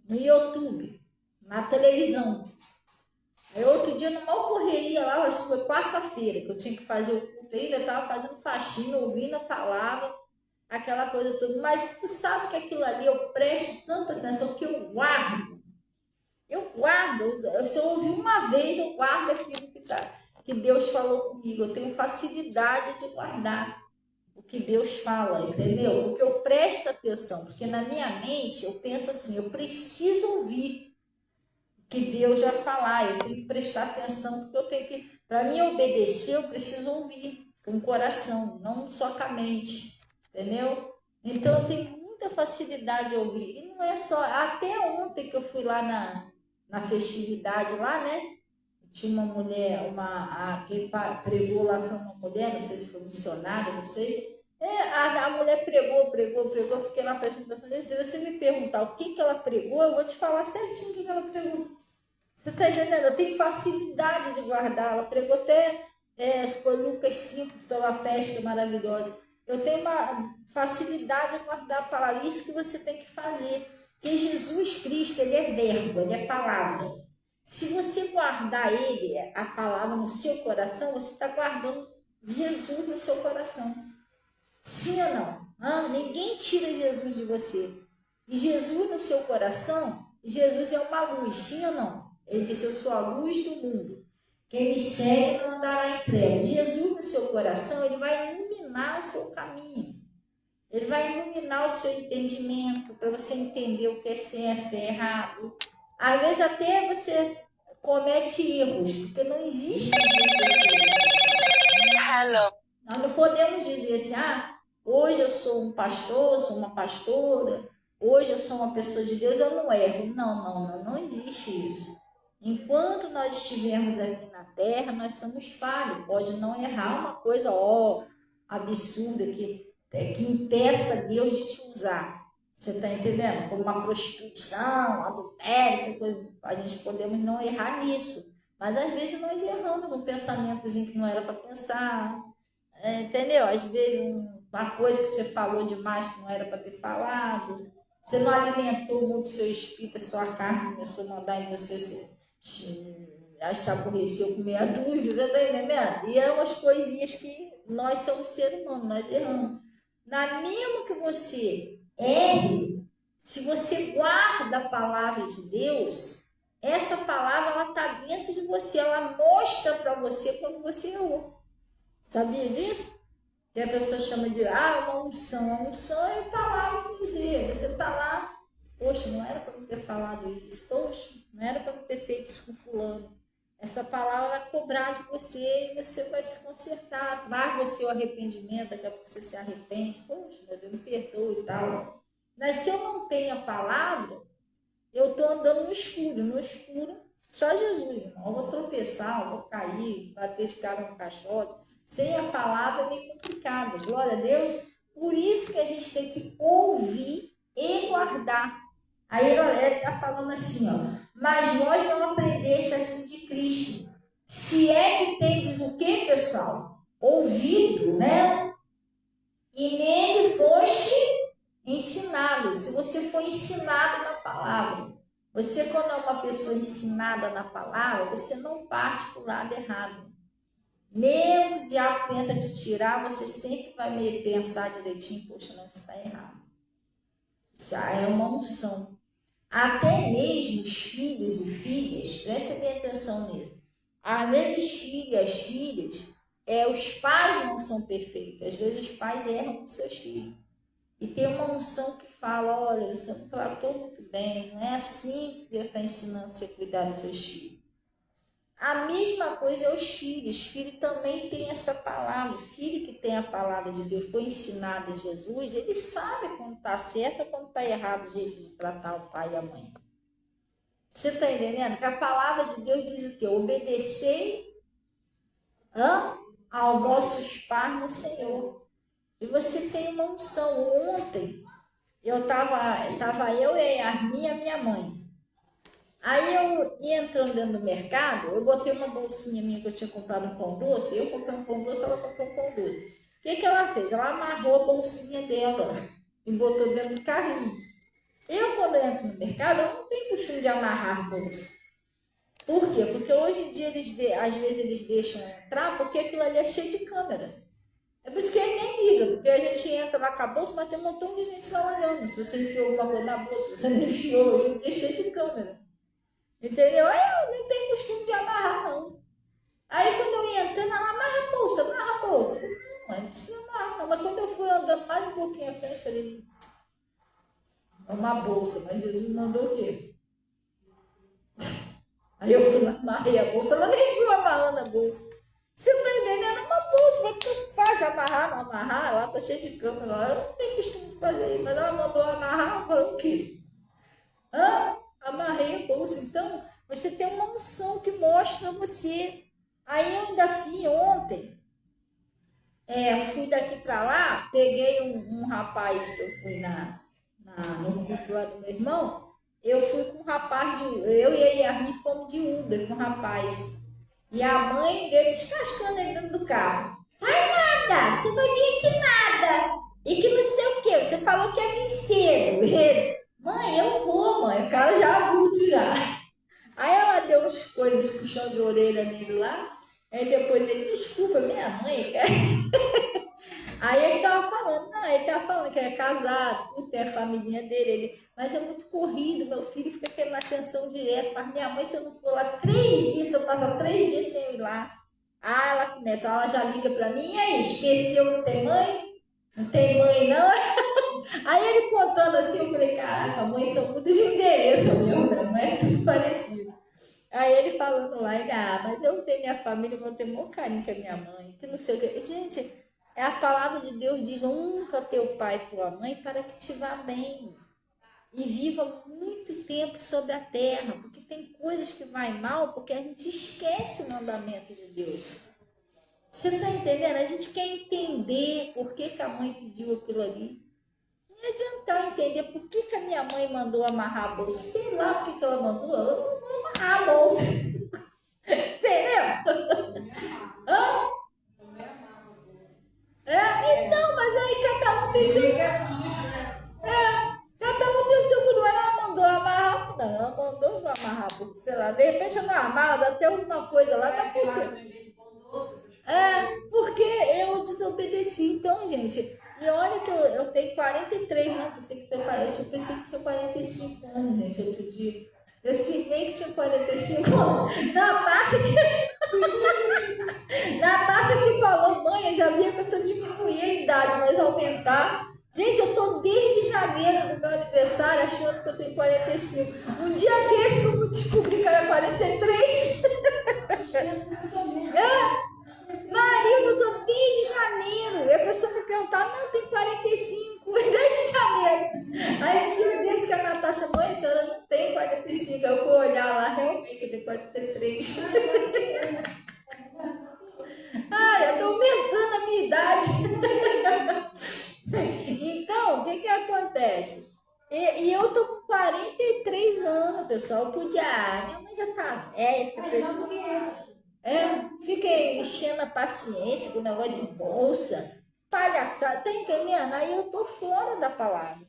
A: no YouTube, na televisão. Aí outro dia, numa correria lá, acho que foi quarta-feira, que eu tinha que fazer o culto ainda, eu estava fazendo faxina, ouvindo a palavra, aquela coisa toda. Mas tu sabe que aquilo ali eu presto tanta atenção que eu guardo. Se eu ouvir uma vez, eu guardo aquilo que Deus falou comigo. Eu tenho facilidade de guardar o que Deus fala, entendeu? Porque eu presto atenção, porque na minha mente eu penso assim, eu preciso ouvir o que Deus vai falar, eu tenho que prestar atenção, porque eu tenho que, para mim obedecer, eu preciso ouvir com o coração, não só com a mente, entendeu? Então eu tenho muita facilidade de ouvir. E não é só, até ontem que eu fui lá na festividade lá, né? Tinha uma mulher, quem pregou lá foi uma mulher, não sei se foi missionária, não sei. A mulher pregou, eu fiquei lá prestando atenção. Se você me perguntar o que ela pregou, eu vou te falar certinho o que ela pregou. Você está entendendo? Eu tenho facilidade de guardar. Ela pregou até, foi Lucas 5, sobre a pesca maravilhosa. Eu tenho uma facilidade de guardar a palavra. Isso que você tem que fazer. Porque Jesus Cristo, ele é verbo, ele é palavra. Se você guardar ele, a palavra no seu coração, você está guardando Jesus no seu coração. Sim ou não? Ninguém tira Jesus de você. E Jesus no seu coração, Jesus é uma luz, sim ou não? Ele disse, eu sou a luz do mundo. Quem me segue não andará em trevas. Jesus no seu coração, ele vai iluminar o seu caminho. Ele vai iluminar o seu entendimento, para você entender o que é certo, o que é errado. Às vezes até você comete erros, porque não existe. Hello. Nós não podemos dizer assim, hoje eu sou um pastor, sou uma pastora, hoje eu sou uma pessoa de Deus, eu não erro. Não existe isso. Enquanto nós estivermos aqui na terra, nós somos falhos. Pode não errar uma coisa absurda que impeça Deus de te usar. Você está entendendo? Como uma prostituição, adultério, essa coisa. A gente podemos não errar nisso. Mas às vezes nós erramos um pensamentozinho que não era para pensar. Entendeu? Às vezes uma coisa que você falou demais que não era para ter falado. Você não alimentou muito seu espírito, a sua carne começou a mandar em você se aborreceu com meia dúzia, você está entendendo? E é umas coisinhas que nós somos seres humanos, nós erramos. Mesmo que você erre, se você guarda a palavra de Deus, essa palavra ela está dentro de você, ela mostra para você quando você errou. Sabia disso? E a pessoa chama de uma unção. A unção é a palavra para dizer. Você está lá, poxa, não era para eu ter falado isso, poxa, não era para eu ter feito isso com fulano. Essa palavra vai cobrar de você e você vai se consertar. Larga o seu arrependimento, daqui a pouco você se arrepende. Poxa, meu Deus, me perdoa e tal. Mas se eu não tenho a palavra, eu estou andando no escuro, só Jesus, irmão. Eu vou tropeçar, eu vou cair, bater de cara no caixote. Sem a palavra é meio complicado. Glória a Deus. Por isso que a gente tem que ouvir e guardar. Aí ele está falando assim, mas vós não aprendeste assim de Cristo. Se é que tendes o quê, pessoal? Ouvido, né? e nele foste ensinado. Se você for ensinado na palavra, você, quando é uma pessoa ensinada na palavra, você não parte para o lado errado. Mesmo que o diabo tenta te tirar, você sempre vai me pensar direitinho, poxa, não, isso está errado. Isso é uma unção. Até mesmo os filhos e filhas, preste bem atenção nisso. Às vezes as filhas, os pais não são perfeitos. Às vezes os pais erram com seus filhos. E tem uma unção que fala, olha, você não tratou muito bem, não é assim que Deus está ensinando você a cuidar dos seus filhos. A mesma coisa é os filhos. Os filhos também têm essa palavra. O filho que tem a palavra de Deus, foi ensinado em Jesus, ele sabe quando está certo ou quando está errado o jeito de tratar o pai e a mãe. Você está entendendo? Que a palavra de Deus diz o quê? Obedecei aos vossos pais no Senhor. E você tem uma unção. Ontem, eu tava eu e a Armin e a minha mãe. Aí eu ia entrando dentro do mercado, eu botei uma bolsinha minha que eu tinha comprado um pão doce, eu comprei um pão doce, ela comprou um pão doce. O que ela fez? Ela amarrou a bolsinha dela e botou dentro do carrinho. Eu, quando entro no mercado, eu não tenho costume de amarrar a bolsa. Por quê? Porque hoje em dia, às vezes, eles deixam entrar, porque aquilo ali é cheio de câmera. É por isso que ele nem liga, porque a gente entra lá com a bolsa, mas tem um montão de gente lá olhando. Se você enfiou alguma coisa na bolsa, se você não enfiou, hoje em dia é cheio de câmera. Entendeu? Aí eu nem tenho costume de amarrar, não. Aí quando eu ia entrando, ela amarra a bolsa, amarra a bolsa. Eu falei, não precisa amarrar, não. Mas quando eu fui andando mais um pouquinho à frente, eu falei, é uma bolsa, mas Jesus mandou o quê? Aí eu fui lá, amarrei a bolsa, ela nem viu amarrando a bolsa. Você está entendendo? É uma bolsa, mas tanto faz amarrar, não amarrar, ela tá cheia de câmera lá. Eu não tenho costume de fazer isso, mas ela mandou amarrar, eu falei, o quê? Amarrei a bolsa. Então, você tem uma unção que mostra você. Aí eu ainda fui ontem, fui daqui para lá, peguei um rapaz que eu fui no culto lá do meu irmão, eu fui com um rapaz, eu e a Yasmin fomos de Uber com um rapaz. E a mãe dele descascando ele dentro do carro. Vai nada, você vai vir aqui nada. E que não sei o que, você falou que ia vir cedo. Ele, mãe, eu vou, mãe. O cara já adulto já. Aí ela deu uns coisas, puxão de orelha nele lá. Aí depois ele, desculpa, minha mãe. Aí ele tava falando, não, ele tava falando que é casado, tudo, tem a família dele. Ele, mas é muito corrido, meu filho fica querendo atenção direto. Mas minha mãe, se eu não for lá 3 dias, se eu passar 3 dias sem ir lá. Ah, ela começa, ela já liga pra mim, e aí, esqueceu que não tem mãe? Não tem mãe, não? Aí ele contando assim, eu falei, caraca, a mãe são muito de endereço, meu, não é tudo parecido. Aí ele falando lá, ele, mas eu tenho minha família, vou ter muito carinho com a minha mãe, que não sei o que. Gente, a palavra de Deus diz, honra teu pai e tua mãe para que te vá bem. E viva muito tempo sobre a terra, porque tem coisas que vai mal, porque a gente esquece o mandamento de Deus. Você está entendendo? A gente quer entender por que a mãe pediu aquilo ali. Não adianta entender por que a minha mãe mandou amarrar a bolsa. Sei lá por que ela mandou. Ela mandou amarrar a bolsa. Entendeu? Então, mas aí cada um tem seu... cada um tem seu guru. Ela mandou amarrar. Não, ela mandou amarrar a bolsa. Sei lá, de repente eu não amarro, dá até alguma coisa lá. Porque eu desobedeci. Então, gente... E olha que eu tenho 43, né? Você que tem, eu pensei que tinha 45 anos, gente, outro dia. Eu cismei que tinha 45 anos. Natasha que falou, mãe, eu já vi a pessoa diminuir a idade, mas aumentar. Gente, eu tô desde janeiro do meu aniversário achando que eu tenho 45. Um dia desse que eu vou descobrir que era 43. Marido, eu tô desde janeiro. E a pessoa me perguntar, não, tem 45, desde janeiro. Aí um dia desse que a Natasha, mãe, a senhora não tem 45. Eu vou olhar lá, realmente, eu tenho 43. Eu tô aumentando a minha idade. Então, o que acontece? E eu tô com 43 anos, pessoal. Eu podia, minha mãe já tá velha, fica enchendo a paciência com o negócio de bolsa. palhaçada, tá entendendo? Aí eu tô fora da palavra.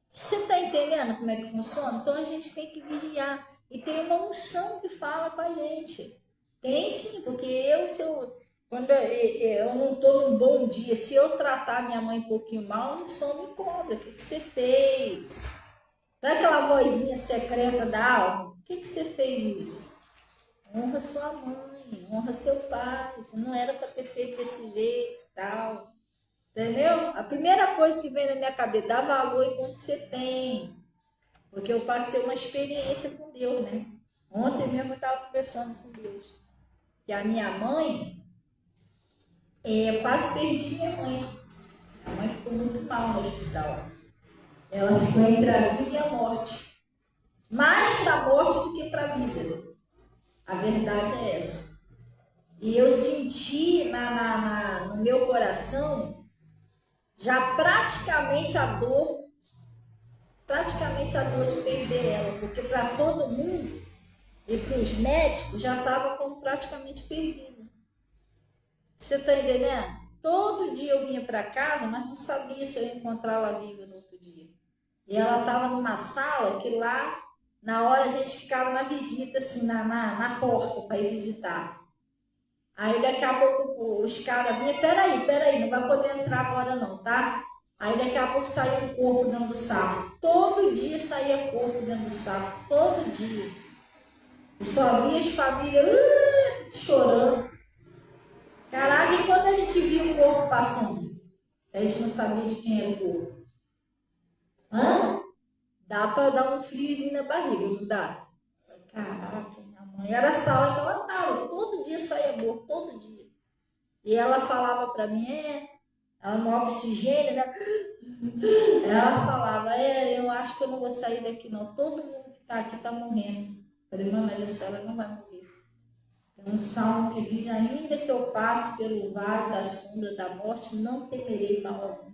A: Você tá entendendo como é que funciona? Então a gente tem que vigiar. E tem uma unção que fala com a gente. Tem sim, porque quando eu não estou num bom dia, se eu tratar minha mãe um pouquinho mal, a unção me cobra. O que você fez? Não é aquela vozinha secreta da alma? O que você fez isso? Honra sua mãe, honra seu pai. Você não era para ter feito desse jeito e tal. Entendeu? A primeira coisa que vem na minha cabeça, dá valor enquanto você tem. Porque eu passei uma experiência com Deus, né? Ontem mesmo eu estava conversando com Deus. E a minha mãe, eu quase perdi minha mãe. Minha mãe ficou muito mal no hospital. Ela ficou entre a vida e a morte. Mais para a morte do que para a vida. A verdade é essa. E eu senti no meu coração já praticamente a dor de perder ela. Porque para todo mundo e para os médicos já estava como praticamente perdida. Você está entendendo? Todo dia eu vinha para casa, mas não sabia se eu ia encontrar ela viva no outro dia. E ela estava numa sala que lá, na hora a gente ficava na visita, assim, na porta para ir visitar. Aí daqui a pouco os caras vinham, peraí, não vai poder entrar agora não, tá? Aí daqui a pouco saía um corpo dentro do saco. Todo dia saía corpo dentro do saco, todo dia. E só via as famílias chorando. Caraca, e quando a gente via o corpo passando? A gente não sabia de quem era o corpo. Hã? Dá para dar um friozinho na barriga, não dá? Caraca, minha mãe. Era a sala que ela estava. Todo dia saía morto, todo dia. E ela falava para mim, ela no oxigênio, né? Ela falava, eu acho que eu não vou sair daqui não. Todo mundo que está aqui está morrendo. Eu falei, mãe, mas a senhora não vai morrer. Tem um salmo que diz, ainda que eu passe pelo vale da sombra da morte, não temerei mal algum.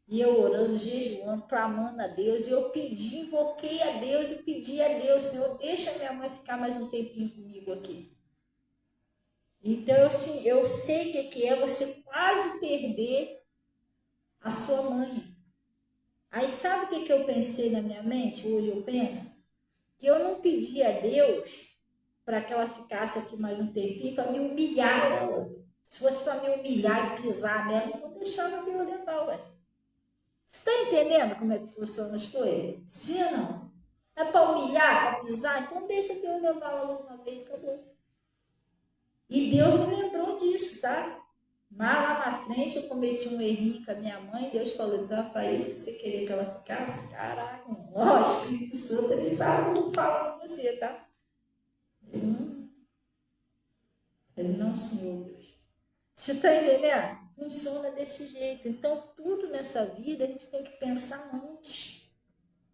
A: E eu orando, jejuando, clamando a Deus, e eu pedi, invoquei a Deus, e pedi a Deus, Senhor, deixa minha mãe ficar mais um tempinho comigo aqui. Então, assim, eu sei o que é você quase perder a sua mãe. Aí sabe o que eu pensei na minha mente? Hoje eu penso que eu não pedi a Deus para que ela ficasse aqui mais um tempinho, para me humilhar ela. Se fosse para me humilhar e pisar nela, então deixava Deus levar, ué. Você está entendendo como é que funcionam as coisas? Sim ou não? É para humilhar, para pisar? Então deixa Deus levar ela uma vez, acabou. E Deus me lembrou disso, tá? Mas lá na frente eu cometi um errinho com a minha mãe, Deus falou, então para isso que você queria que ela ficasse? Caraca, ó, o Espírito Santo, ele sabe como fala com você, tá? Ele não, Senhor Deus. Você está entendendo? Funciona desse jeito. Então, tudo nessa vida a gente tem que pensar antes.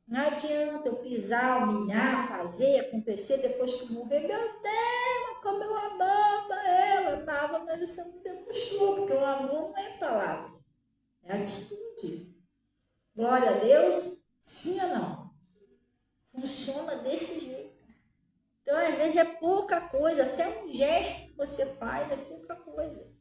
A: Não adianta eu pisar, humilhar, fazer, acontecer depois que morrer. Meu Deus, como eu amava ela. Amava, mas você não demonstrou, porque o amor não é palavra, é atitude. Glória a Deus, sim ou não? Funciona desse jeito. Então, às vezes é pouca coisa, até um gesto que você faz é pouca coisa.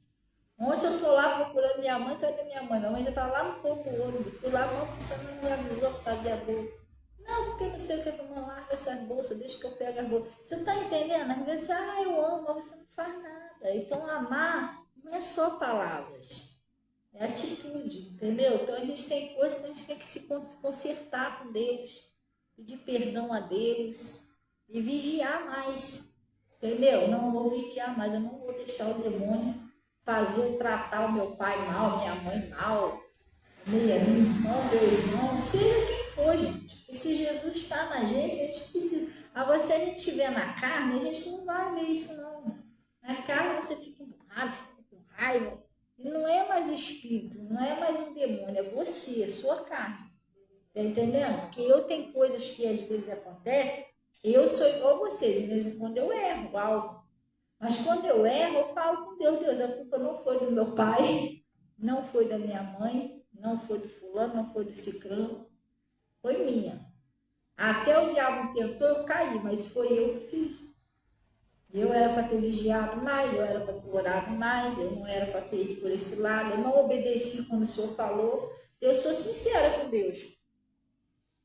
A: Ontem eu estou lá procurando minha mãe, cadê minha mãe? Minha mãe já está lá no Pouco Ouro. Fui lá, não, porque você não me avisou que fazia bolsa. Não, porque não sei o que a mãe larga essas bolsas, deixa que eu pego as bolsas. Você está entendendo? Às vezes, eu amo, mas você não faz nada. Então, amar não é só palavras, é atitude, entendeu? Então, a gente tem coisas que a gente tem que se consertar com Deus, pedir perdão a Deus e vigiar mais, entendeu? Não vou vigiar mais, eu não vou deixar o demônio fazer tratar o meu pai mal, minha mãe mal, minha irmã, meu irmão, seja quem for, gente. E se Jesus está na gente, a gente precisa. Agora, se a gente estiver na carne, a gente não vai ver isso, não. Na carne você fica emburrado, você fica com raiva. E não é mais o espírito, não é mais um demônio, é você, a sua carne. Tá entendendo? Porque eu tenho coisas que às vezes acontecem, eu sou igual a vocês, de vez em quando eu erro, algo. Mas quando eu erro, eu falo com Deus, Deus, a culpa não foi do meu pai, não foi da minha mãe, não foi do fulano, não foi do ciclano, foi minha. Até o diabo tentou, eu caí, mas foi eu que fiz. Eu era para ter vigiado mais, eu era para ter orado mais, eu não era para ter ido por esse lado, eu não obedeci como o Senhor falou. Eu sou sincera com Deus.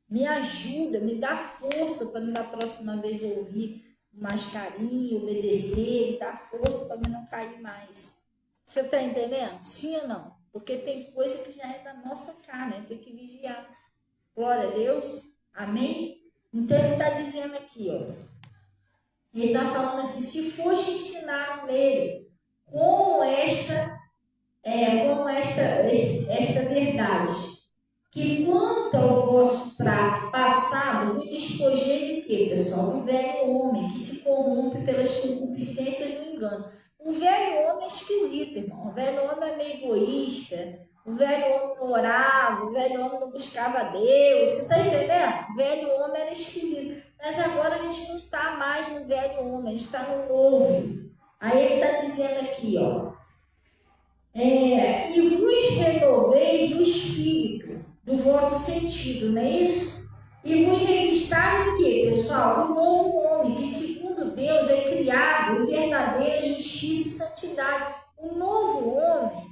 A: Me ajuda, me dá força para na próxima vez eu ouvir mais carinho, obedecer, me dá força para não cair mais. Você está entendendo? Sim ou não? Porque tem coisa que já é da nossa carne, tem que vigiar. Glória a Deus. Amém? Então ele está dizendo aqui, ó. Ele está falando assim, se foste ensinar nele como esta verdade, que quanto ao vosso prato passado, vos despojei de quê, pessoal? Um velho homem que se corrompe pelas concupiscências do engano. O velho homem é esquisito, irmão. O velho homem é meio egoísta. O velho homem não orava, o velho homem não buscava Deus. Você está entendendo? O velho homem era esquisito. Mas agora a gente não está mais no velho homem, a gente está no novo. Aí ele está dizendo aqui, ó. E vos renoveis do espírito, do vosso sentido, não é isso? E vos revistar de quê, pessoal? Um novo homem, que segundo Deus é criado em verdadeira justiça e santidade. O novo homem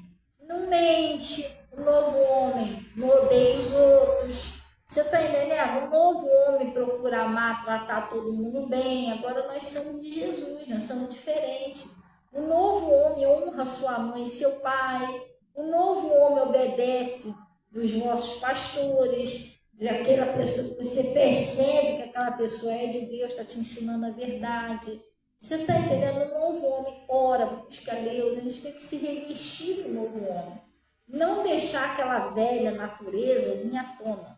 A: não mente, o novo homem não odeia os outros. Você está entendendo? O novo homem procura amar, tratar todo mundo bem. Agora nós somos de Jesus, nós somos diferentes. O novo homem honra sua mãe e seu pai. O novo homem obedece dos vossos pastores, daquela pessoa que você percebe que aquela pessoa é de Deus, está te ensinando a verdade. Você está entendendo? O novo homem ora, busca Deus. A gente tem que se revestir do novo homem. Não deixar aquela velha natureza vir à tona.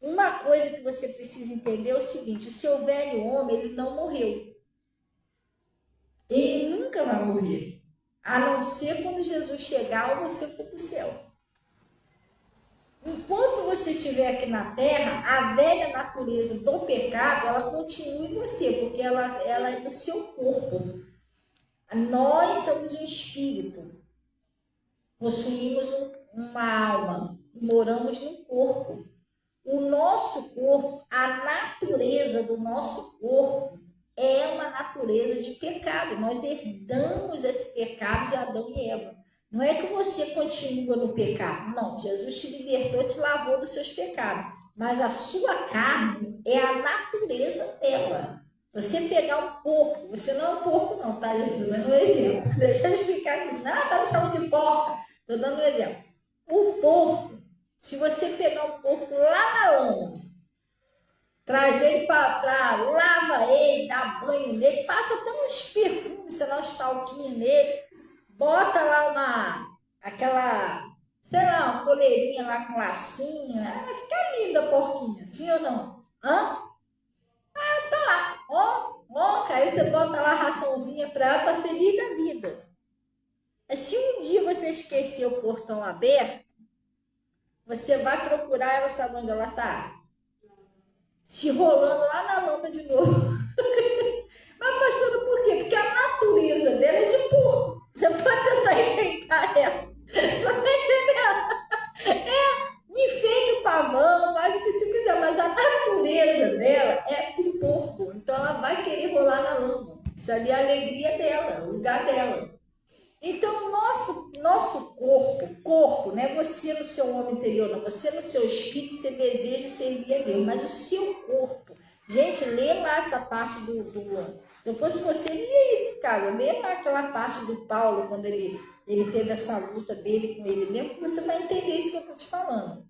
A: Uma coisa que você precisa entender é o seguinte: o seu velho homem, ele não morreu. Ele nunca vai morrer, a não ser quando Jesus chegar ou você for para o céu. Enquanto você estiver aqui na terra, a velha natureza do pecado, ela continua em você, porque ela é do seu corpo. Nós somos um espírito, possuímos uma alma, moramos no corpo. O nosso corpo, a natureza do nosso corpo, é uma natureza de pecado. Nós herdamos esse pecado de Adão e Eva. Não é que você continua no pecado. Não, Jesus te libertou, te lavou dos seus pecados. Mas a sua carne é a natureza dela. Você pegar um porco, você não é um porco não, tá? Eu estou dando um exemplo. Deixa eu explicar isso. Não, tá me chamando de porca. Estou dando um exemplo. O porco, se você pegar um porco lá na lama, traz ele para lava ele, dá banho nele, passa até uns perfumes, sei lá, uns talquinhos nele, bota lá uma coleirinha lá com lacinho, vai ficar linda a porquinha, sim ou não? Tá lá, ó, aí você bota lá a raçãozinha para ela, tá feliz da vida. Se um dia você esquecer o portão aberto, você vai procurar ela, sabe onde ela tá? Se rolando lá na lama de novo. Mas, pastora, por quê? Porque a natureza dela é de porco. Você pode tentar enfeitar ela. Você tá entendendo? Enfeita o pavão, faz o que você quiser, mas a natureza dela é de porco. Então ela vai querer rolar na lama. Isso ali é a alegria dela, o lugar dela. Então, o nosso corpo, não é você no seu homem interior, não, você no seu espírito, você deseja servir a Deus, mas o seu corpo, gente, lê lá essa parte se eu fosse você, lia isso, cara, lê lá aquela parte do Paulo, quando ele teve essa luta dele com ele mesmo, que você vai entender isso que eu estou te falando.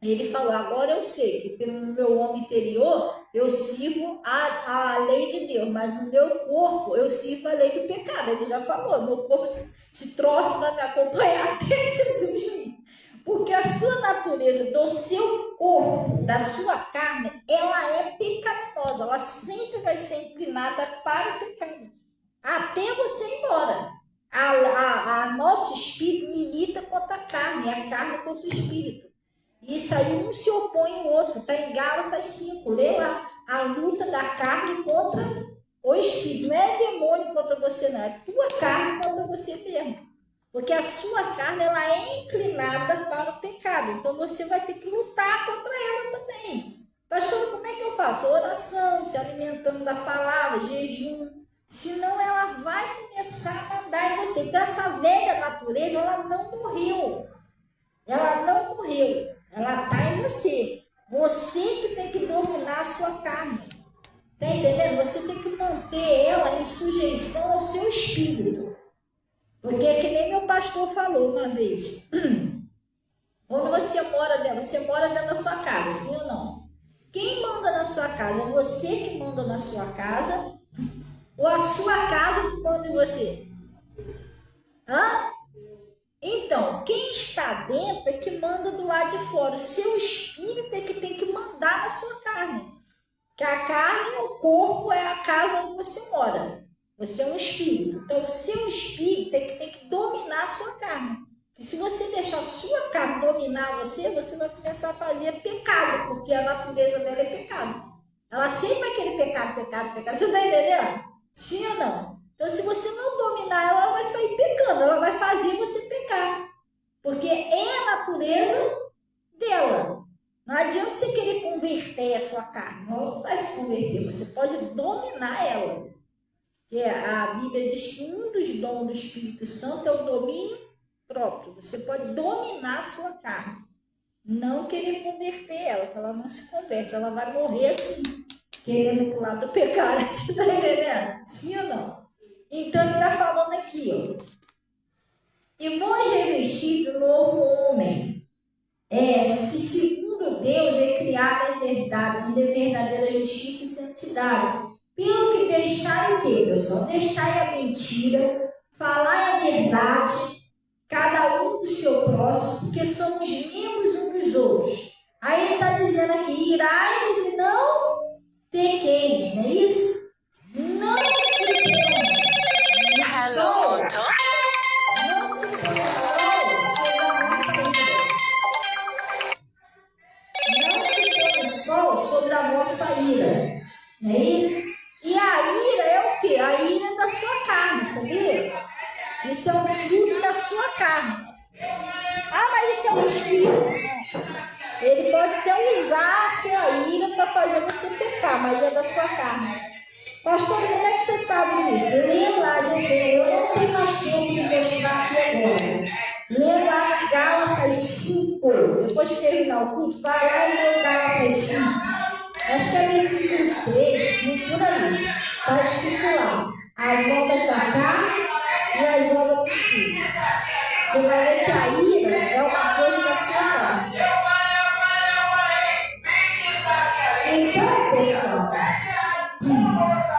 A: Ele falou, agora eu sei que pelo meu homem interior eu sirvo a lei de Deus, mas no meu corpo eu sirvo a lei do pecado. Ele já falou, meu corpo, esse troço vai me acompanhar até Jesus vir. Porque a sua natureza do seu corpo, da sua carne, ela é pecaminosa, ela sempre vai ser inclinada para o pecado, até você ir embora. A nosso espírito milita contra a carne, a carne contra o espírito. Isso aí um se opõe ao outro. Está em Gálatas 5. Lê lá. A luta da carne contra o espírito. Não é demônio contra você, não. É tua carne contra você mesmo. Porque a sua carne ela é inclinada para o pecado. Então você vai ter que lutar contra ela também. Pastor, como é que eu faço? Oração, se alimentando da palavra, jejum. Senão ela vai começar a mandar em você. Então essa velha natureza, ela não morreu. Ela não morreu. Ela está em você. Você que tem que dominar a sua carne. Tá entendendo? Você tem que manter ela em sujeição ao seu espírito. Porque é que nem meu pastor falou uma vez. Quando você mora dentro da sua casa, sim ou não? Quem manda na sua casa? É você que manda na sua casa? Ou a sua casa que manda em você? Hã? Então, quem está dentro é que manda do lado de fora. O seu espírito é que tem que mandar na sua carne. Que a carne, o corpo, é a casa onde você mora. Você é um espírito. Então, o seu espírito é que tem que dominar a sua carne. E se você deixar a sua carne dominar você, você vai começar a fazer pecado, porque a natureza dela é pecado. Ela sempre vai querer pecado. Você está entendendo? Sim ou não? Então, se você não dominar ela, ela vai sair pecando. Ela vai fazer você pecar. Porque é a natureza dela. Não adianta você querer converter a sua carne. Não vai se converter. Você pode dominar ela. Que a Bíblia diz que um dos dons do Espírito Santo é o domínio próprio. Você pode dominar a sua carne. Não querer converter ela, que ela não se converte. Ela vai morrer assim, querendo ir pro lado do pecado. Você está entendendo? Sim ou não? Então ele está falando aqui, ó. E vos revestir do novo homem, que segundo Deus é criado em verdade, em verdadeira justiça e santidade. Pelo que deixai o quê, pessoal? Deixai a mentira, falai a verdade, cada um do seu próximo, porque somos membros uns dos outros. Aí ele está dizendo aqui, irai-vos e não pequeis, não é isso? Não se põe o sol, não se põe o sol sobre a vossa ira. Não é isso? E a ira é o quê? A ira é da sua carne, sabia? Isso é um fruto da sua carne. Ah, mas isso é um espírito. Ele pode até usar a sua ira para fazer você pecar, mas é da sua carne. Pastor, como é que você sabe disso? Lê lá, gente. Eu não tenho mais tempo de mostrar aqui agora. Lê lá Gálatas 5. Depois de terminar o culto, vai lá e lê Gálatas 5. Acho que é versículo 6, 5, por aí. Está escrito lá. As obras da carne e as obras do espírito. Você vai ver que a ira é uma coisa da sua carne. Então, pessoal,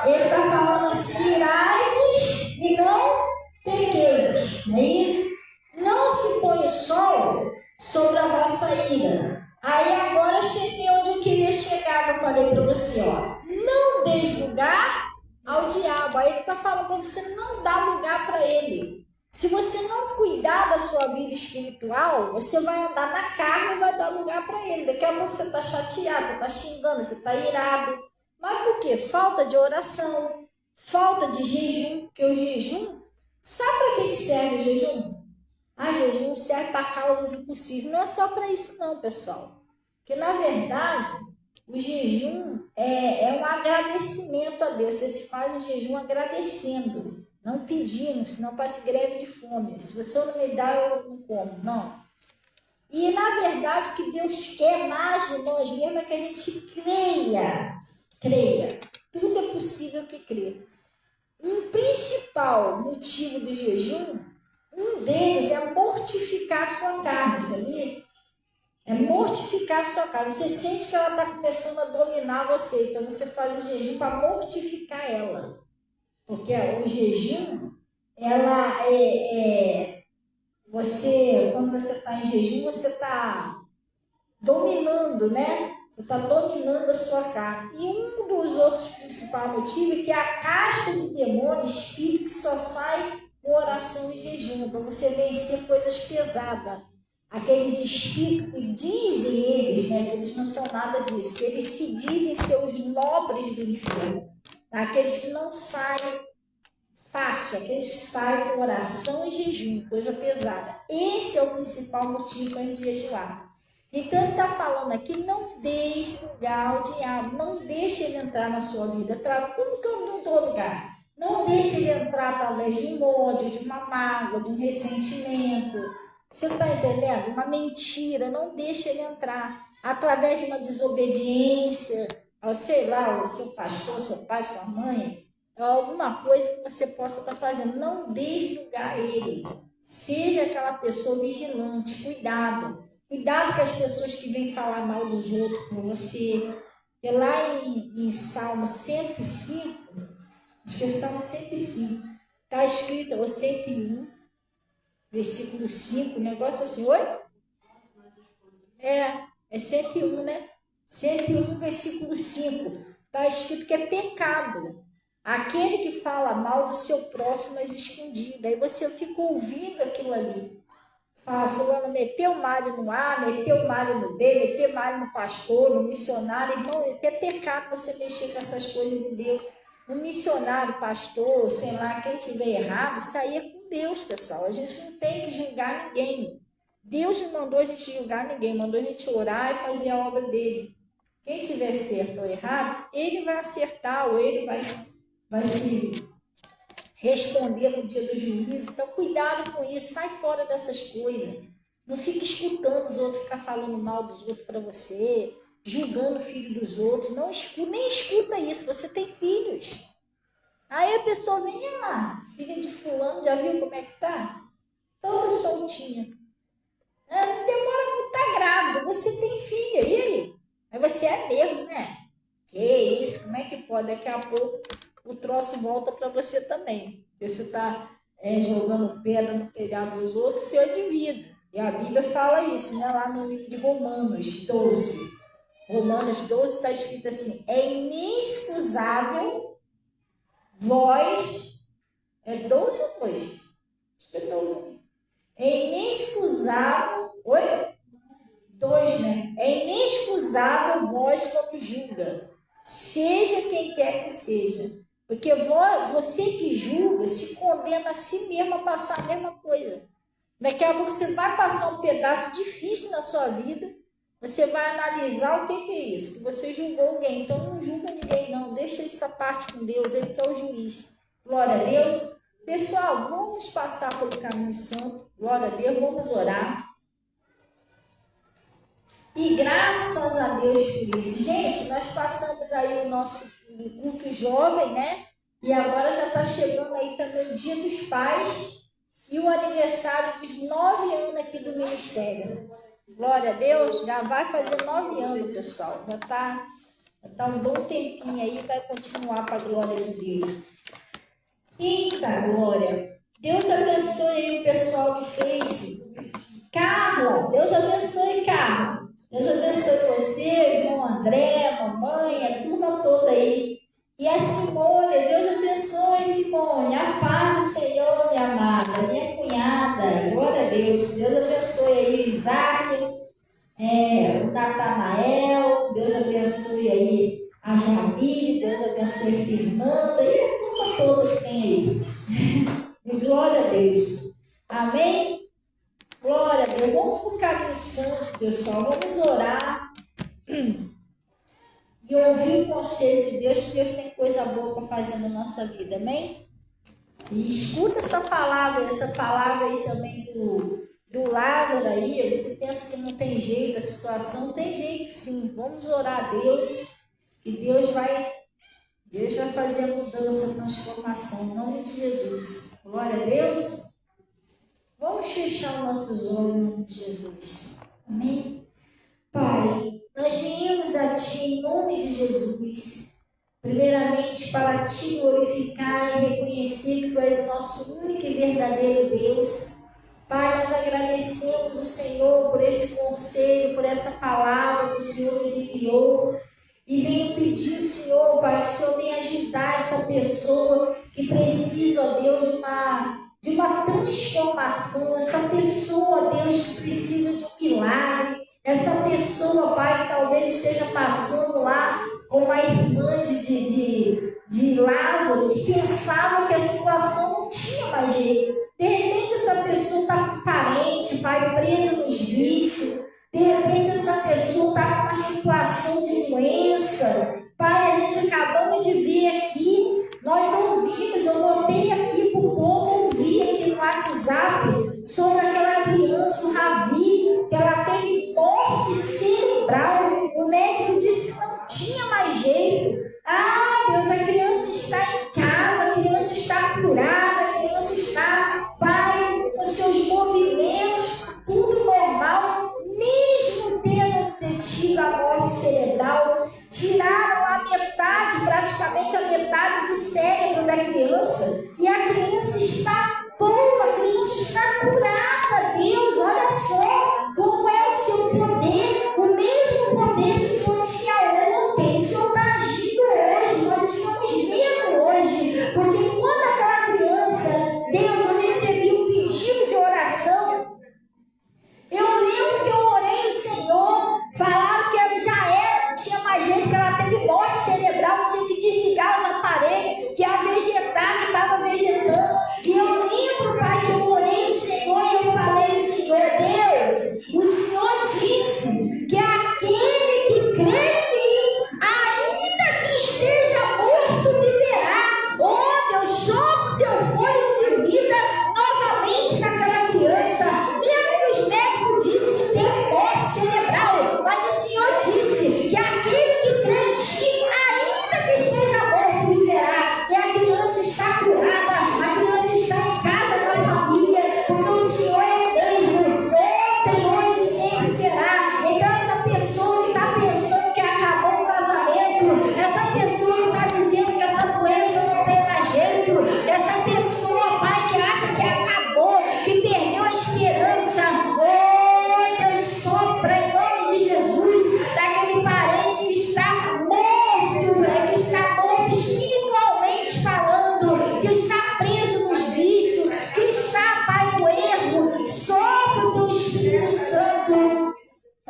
A: ele está falando assim, irai-vos e não pequeis, não é isso? Não se põe o sol sobre a vossa ira. Aí agora eu cheguei onde eu queria chegar, que eu falei para você, ó. Não deis lugar ao diabo. Aí ele está falando para você não dar lugar para ele. Se você não cuidar da sua vida espiritual, você vai andar na carne e vai dar lugar para ele. Daqui a pouco você está chateado, você está xingando, você está irado. Mas por quê? Falta de oração, falta de jejum, porque o jejum, sabe para que serve o jejum? Jejum serve para causas impossíveis. Não é só para isso não, pessoal. Porque na verdade, o jejum é um agradecimento a Deus. Você se faz um jejum agradecendo, não pedindo, senão parece greve de fome. Se você não me dá, eu não como. Não. E na verdade, o que Deus quer mais de nós mesmo é que a gente creia. Creia. Tudo é possível que crê. Um principal motivo do jejum, um deles é mortificar a sua carne, sabia? É mortificar a sua carne. Você sente que ela está começando a dominar você, então você faz o jejum para mortificar ela. Porque o jejum, ela quando você está em jejum, você está dominando, né? Você está dominando a sua carne. E um dos outros principais motivos é que a caixa de demônios, espírito que só sai com oração e jejum, para você vencer coisas pesadas. Aqueles espíritos que dizem eles, né, que eles não são nada disso, que eles se dizem ser os nobres do inferno. Aqueles que não saem fácil, aqueles que saem com oração e jejum, coisa pesada. Esse é o principal motivo para a gente jejuar. Então ele está falando aqui, não deixe lugar ao diabo, não deixe ele entrar na sua vida. Como que eu não dou lugar? Não deixe ele entrar através de um ódio, de uma mágoa, de um ressentimento. Você está entendendo? Uma mentira. Não deixe ele entrar através de uma desobediência, sei lá, o seu pastor, seu pai, sua mãe, alguma coisa que você possa estar fazendo. Não deixe lugar a ele. Seja aquela pessoa vigilante. Cuidado. Cuidado com as pessoas que vêm falar mal dos outros com você. Porque lá em Salmo 105, acho que é Salmo 105, está escrito, ou 101, versículo 5, negócio assim, oi? É 101, né? 101, versículo 5, está escrito que é pecado aquele que fala mal do seu próximo, mas escondido. Aí você fica ouvindo aquilo ali. Fala, fulano meteu malho no A, meteu malho no B, meteu malho no pastor, no missionário. Irmão, é pecado você mexer com essas coisas de Deus. O missionário, pastor, sei lá, quem tiver errado, isso aí é com Deus, pessoal. A gente não tem que julgar ninguém. Deus não mandou a gente julgar ninguém, mandou a gente orar e fazer a obra dele. Quem tiver certo ou errado, ele vai acertar ou ele vai se responder no dia do juízo. Então, cuidado com isso, sai fora dessas coisas. Não fique escutando os outros ficar falando mal dos outros para você, julgando o filho dos outros. Não escuta, nem escuta isso, você tem filhos. Aí a pessoa vem, filha de fulano, já viu como é que tá? Toda soltinha. Não demora muito, tá grávida, você tem filha, e aí? Aí você é mesmo, né? Que isso, como é que pode? Daqui a pouco o troço volta para você também. Porque você está jogando pedra no telhado dos outros, você é de vida. E a Bíblia fala isso, né? Lá no livro de Romanos 12. Romanos 12 está escrito assim: é inexcusável vós. É 12 ou 2? Acho que é 12. É inexcusável. Oi? 2, né? É inexcusável vós quando julga, seja quem quer que seja. Porque você que julga se condena a si mesmo a passar a mesma coisa. Daqui a pouco você vai passar um pedaço difícil na sua vida, você vai analisar o que é isso, que você julgou alguém. Então não julga ninguém não, deixa essa parte com Deus, ele que é o juiz. Glória a Deus. Pessoal, vamos passar pelo caminho santo. Glória a Deus, vamos orar. E graças a Deus por isso. Gente, nós passamos aí o nosso culto jovem, né? E agora já está chegando aí também o Dia dos Pais e o aniversário dos 9 anos aqui do Ministério. Glória a Deus, já vai fazer 9 anos, pessoal. Já está um bom tempinho aí, vai continuar para a glória de Deus. Eita, glória! Deus abençoe aí o pessoal do Face. Carla, Deus abençoe, Carla. Deus abençoe você, irmão André, mamãe, a turma toda aí. E a Simone, Deus abençoe, Simone. A paz do Senhor, minha amada, minha cunhada. Glória a Deus. Deus abençoe aí o Isaac, o Natanael. Deus abençoe aí a Jamile. Deus abençoe a Fernanda e a turma toda que tem aí. Glória a Deus. Amém? Glória a Deus. Vamos para o caminho santo, pessoal. Vamos orar e ouvir o conselho de Deus, que Deus tem coisa boa para fazer na nossa vida. Amém? E escuta essa palavra aí também do Lázaro aí. Você pensa que não tem jeito a situação? Tem jeito sim. Vamos orar a Deus, que Deus vai fazer a mudança, a transformação, em nome de Jesus. Glória a Deus. Vamos fechar os nossos olhos em nome de Jesus. Amém? Pai, nós viemos a Ti em nome de Jesus. Primeiramente, para Te glorificar e reconhecer que Tu és o nosso único e verdadeiro Deus. Pai, nós agradecemos o Senhor por esse conselho, por essa palavra que o Senhor nos enviou. E venho pedir ao Senhor, Pai, que o Senhor venha ajudar essa pessoa que precisa, ó Deus, de uma transformação, essa pessoa, Deus, que precisa de um milagre, essa pessoa, Pai, que talvez esteja passando lá como a irmã de Lázaro, que pensava que a situação não tinha mais jeito. De repente, essa pessoa está com parente, Pai, presa nos vícios. De repente, essa pessoa está com uma situação de doença. Pai, a gente acabamos de ver aqui, nós ouvimos,
B: WhatsApp sobre aquela criança, o Ravi, que ela teve morte cerebral. O médico disse que não tinha mais jeito. Ah, Deus, a criança está em casa, a criança está curada, a criança está, Pai, com seus movimentos, tudo normal, mesmo tendo tido a morte cerebral. Tiraram a metade, praticamente a metade do cérebro da criança, e a criança está boa, a criança está curada. Deus, olha só como é o seu poder, o mesmo poder que o Senhor tinha ontem, o Senhor está agindo hoje, nós estamos vendo hoje, porque quando aquela criança, Deus, eu recebi um pedido de oração, eu lembro que eu orei o Senhor, falaram que ela já era, não tinha mais jeito, que ela teve morte cerebral, que tinha que desligar os aparelhos, que ia vegetar, que estava vegetando. E eu lembro, Pai, que eu orei o Senhor e eu falei, Senhor, Deus, o Senhor disse que aquele que crê em mim, ainda que esteja morto, viverá. Oh, Deus, sopra o teu fôlego de vida novamente naquela criança. Mesmo que os médicos dizem que tem morte cerebral, mas o Senhor disse que aquele que crê em ti, ainda que esteja morto, viverá. E a criança está curada, a criança está em casa com a família, porque o Senhor é o mesmo, ontem, hoje e sempre será. Então essa pessoa que está pensando que acabou o casamento, essa pessoa que está dizendo que essa doença não tem mais jeito, essa pessoa, Pai, que acha que acabou, que perdeu a esperança, oh Deus, sopra em nome de Jesus, daquele parente que está morto, que está morto espiritualmente falando, que está preso nos vícios, que está, Pai, no erro. Sopra o teu Espírito Santo.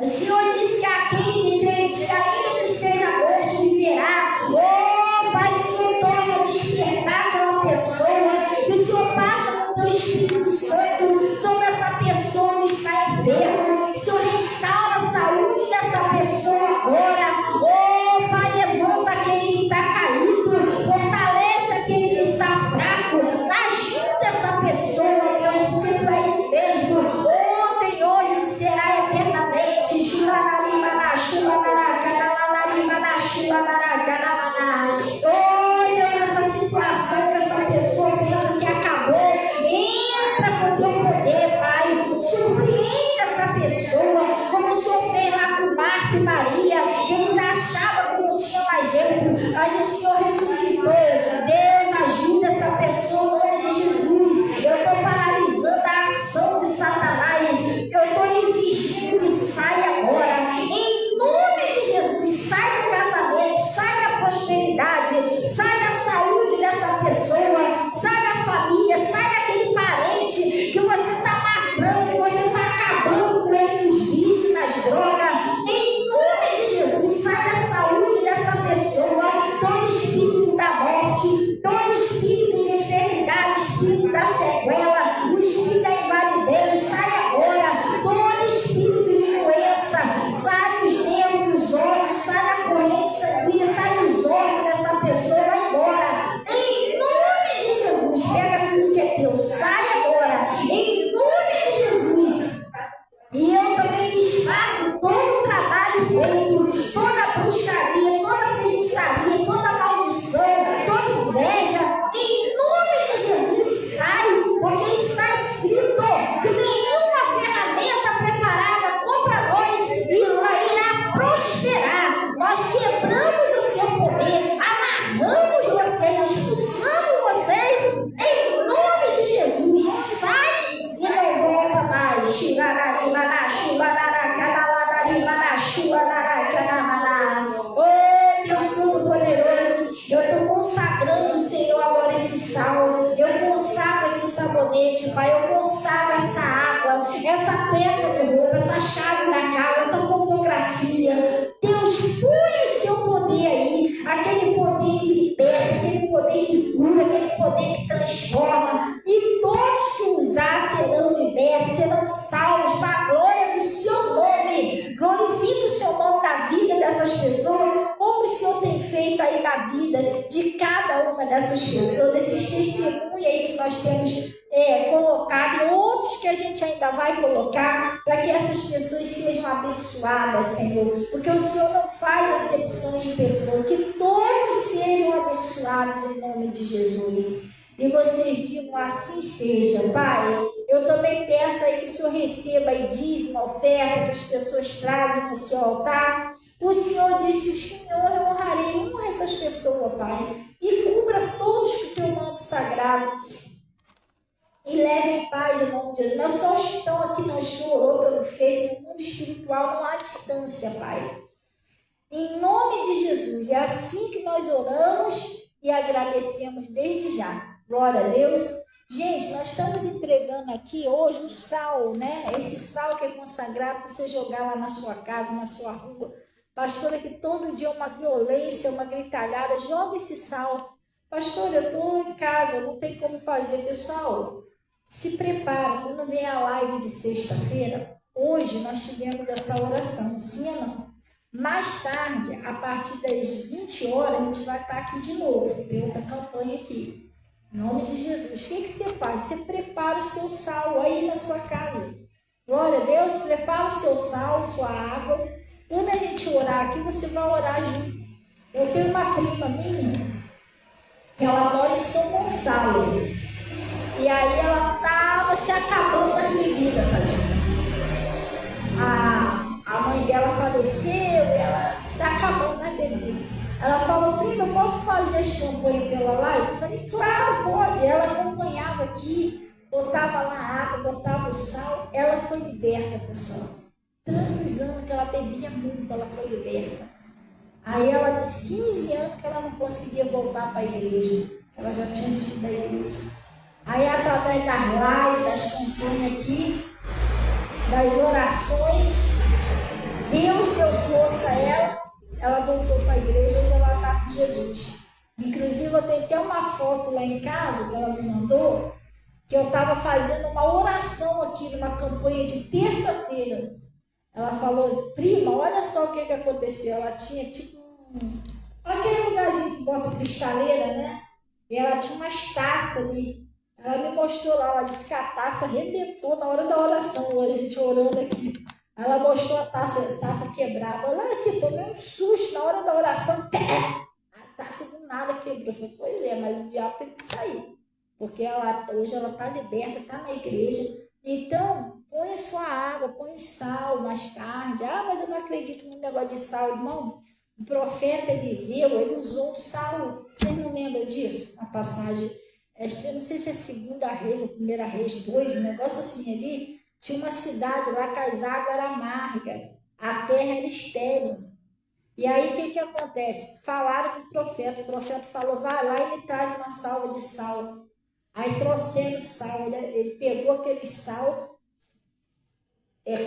B: O Senhor disse que aquele que crê em ti, ainda que esteja morto, viverá. Oh, Pai, o Senhor torna a despertar aquela pessoa, que o Senhor passa com o teu Espírito Santo sobre essa pessoa que está enferma. O Senhor restaura a saúde dessa pessoa agora. Oh, Pai, levanta aquele que está caído, fortalece aquele que está fraco, ajuda essa pessoa, Deus, porque tu és o mesmo, ontem, hoje, será eternamente. Oh, Deus, essa situação que essa pessoa pensa que acabou, entra com teu poder, Pai, surpreende essa pessoa, como o Senhor fez lá com Marta e Maria. Eles achavam que não tinha mais jeito, mas o Senhor ressuscitou. Deus, ajuda essa pessoa em nome de Jesus. Eu estou paralisando a ação de Satanás, eu estou exigindo que saia agora, em nome de Jesus. Sai do casamento, sai da prosperidade, sai da saúde dessa pessoa, sai da família, sai daquele parente que você está matando, que você está acabando com ele nos vícios, nas drogas. Em nome de Jesus, sai da saúde dessa pessoa, todo espírito da morte, todo espírito de enfermidade, espírito da sequela, o espírito da invalidez, sai agora. Todo espírito de doença, sai dos nervos, dos ossos, sai da corrente sanguínea, sai dos órgãos dessa pessoa, vai embora. Em nome de Jesus, pega tudo que é teu, sai agora. Em nome de Jesus. E eu também desfaço todo o trabalho feito, toda bruxaria, toda feitiçaria, toda maldição, toda inveja. Em nome de Jesus, sai, porque está escrito que nenhuma ferramenta preparada contra nós irá prosperar. Nós quebramos o seu poder, amarramos vocês, expulsamos vocês, em nome de Jesus. Sai e não volta mais. Oh, Deus Todo-Poderoso, eu estou consagrando, Senhor, agora esse sal. Eu consagro esse sabonete, Pai. Eu consagro essa água, essa peça de roupa, essa chave da casa, essa fotografia. Deus, põe o seu poder aí, aquele poder que liberta, aquele poder que cura, aquele poder que transforma. E todos que usar serão libertos, serão salvos para a glória do seu nome. Glorifique o seu nome na vida dessas pessoas, como o Senhor tem feito aí na a vida de cada uma dessas pessoas, desses testemunhos aí que nós temos colocado e outros que a gente ainda vai colocar, para que essas pessoas sejam abençoadas, Senhor. Porque o Senhor não faz acepções de pessoas, que todos sejam abençoados em nome de Jesus. E vocês digam, assim seja, Pai. Eu também peço aí que o Senhor receba e dízimo, oferta que as pessoas trazem no seu altar. O Senhor disse, os que me honram, eu honrarei. Honra essas pessoas, Pai. E cubra todos com o teu manto sagrado. E leve em paz em nome de Jesus. Não só os que estão aqui, não, os que orou pelo Face, no mundo espiritual não há distância, Pai. Em nome de Jesus, é assim que nós oramos e agradecemos desde já. Glória a Deus. Gente, nós estamos entregando aqui hoje o sal, né? Esse sal que é consagrado para você jogar lá na sua casa, na sua rua. Pastora, que todo dia é uma violência, uma gritalhada, joga esse sal. Pastora, eu estou em casa, não tem como fazer. Pessoal, se prepara, quando vem a live de sexta-feira, hoje nós tivemos essa oração, sim ou não? Mais tarde, a partir das 20 horas, a gente vai estar aqui de novo, tem outra campanha aqui. Em nome de Jesus. O que você faz? Você prepara o seu sal aí na sua casa. Glória a Deus, prepara o seu sal, sua água. Quando a gente orar aqui, você vai orar junto. Eu tenho uma prima minha, que ela mora em São Gonçalo. E aí ela estava se acabando na bebida, tadinha. A mãe dela faleceu e ela se acabou na bebida. Ela falou, prima, eu posso fazer as campanhas pela live? Eu falei, claro, pode. Ela acompanhava aqui, botava lá a água, botava o sal. Ela foi liberta, pessoal. Tantos anos que ela bebia muito, ela foi liberta. Aí ela disse 15 anos que ela não conseguia voltar para a igreja. Ela já tinha sido da igreja. Aí através das lives, das campanhas aqui, das orações, Deus deu força a ela. Ela voltou para a igreja, hoje ela está com Jesus. Inclusive, eu tenho até uma foto lá em casa que ela me mandou, que eu estava fazendo uma oração aqui numa campanha de terça-feira. Ela falou, prima, olha só o que aconteceu. Ela tinha tipo aquele lugarzinho que bota cristaleira, né? E ela tinha umas taças ali. Ela me mostrou lá, ela disse que a taça arrebentou na hora da oração, a gente orando aqui. Ela mostrou a taça quebrada. Olha aqui, tomei um susto na hora da oração. A taça do nada quebrou. Eu falei, pois é, mas o diabo tem que sair. Porque hoje ela está liberta, está na igreja. Então, põe a sua água, põe o sal mais tarde. Ah, mas eu não acredito no negócio de sal, irmão. O profeta Eliseu, ele usou o sal. Vocês não lembram disso? A passagem, eu não sei se é segunda Reis ou primeira Reis 2, um negócio assim ali. Tinha uma cidade lá que as águas eram amargas, a terra era estéril. E aí o que acontece? Falaram com o profeta falou, vai lá e me traz uma salva de sal. Aí trouxeram sal, ele pegou aquele sal,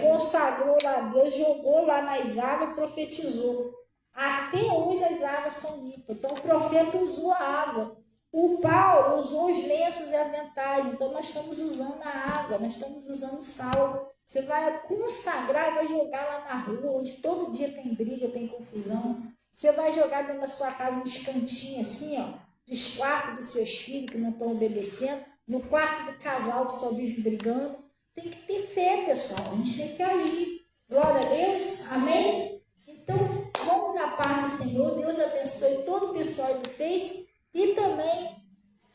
B: consagrou lá a Deus, jogou lá nas águas e profetizou. Até hoje as águas são limpas. Então o profeta usou a água. O Paulo usou os lenços e aventais, então nós estamos usando a água, nós estamos usando o sal. Você vai consagrar e vai jogar lá na rua, onde todo dia tem briga, tem confusão. Você vai jogar dentro da sua casa, nos cantinhos assim, ó, dos quartos dos seus filhos que não estão obedecendo, no quarto do casal que só vive brigando. Tem que ter fé, pessoal, a gente tem que agir. Glória a Deus, amém? Então, vamos na paz do Senhor, Deus abençoe todo o pessoal do Face, e também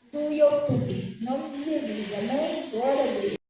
B: do YouTube. Em nome de Jesus. Amém? Glória a Deus.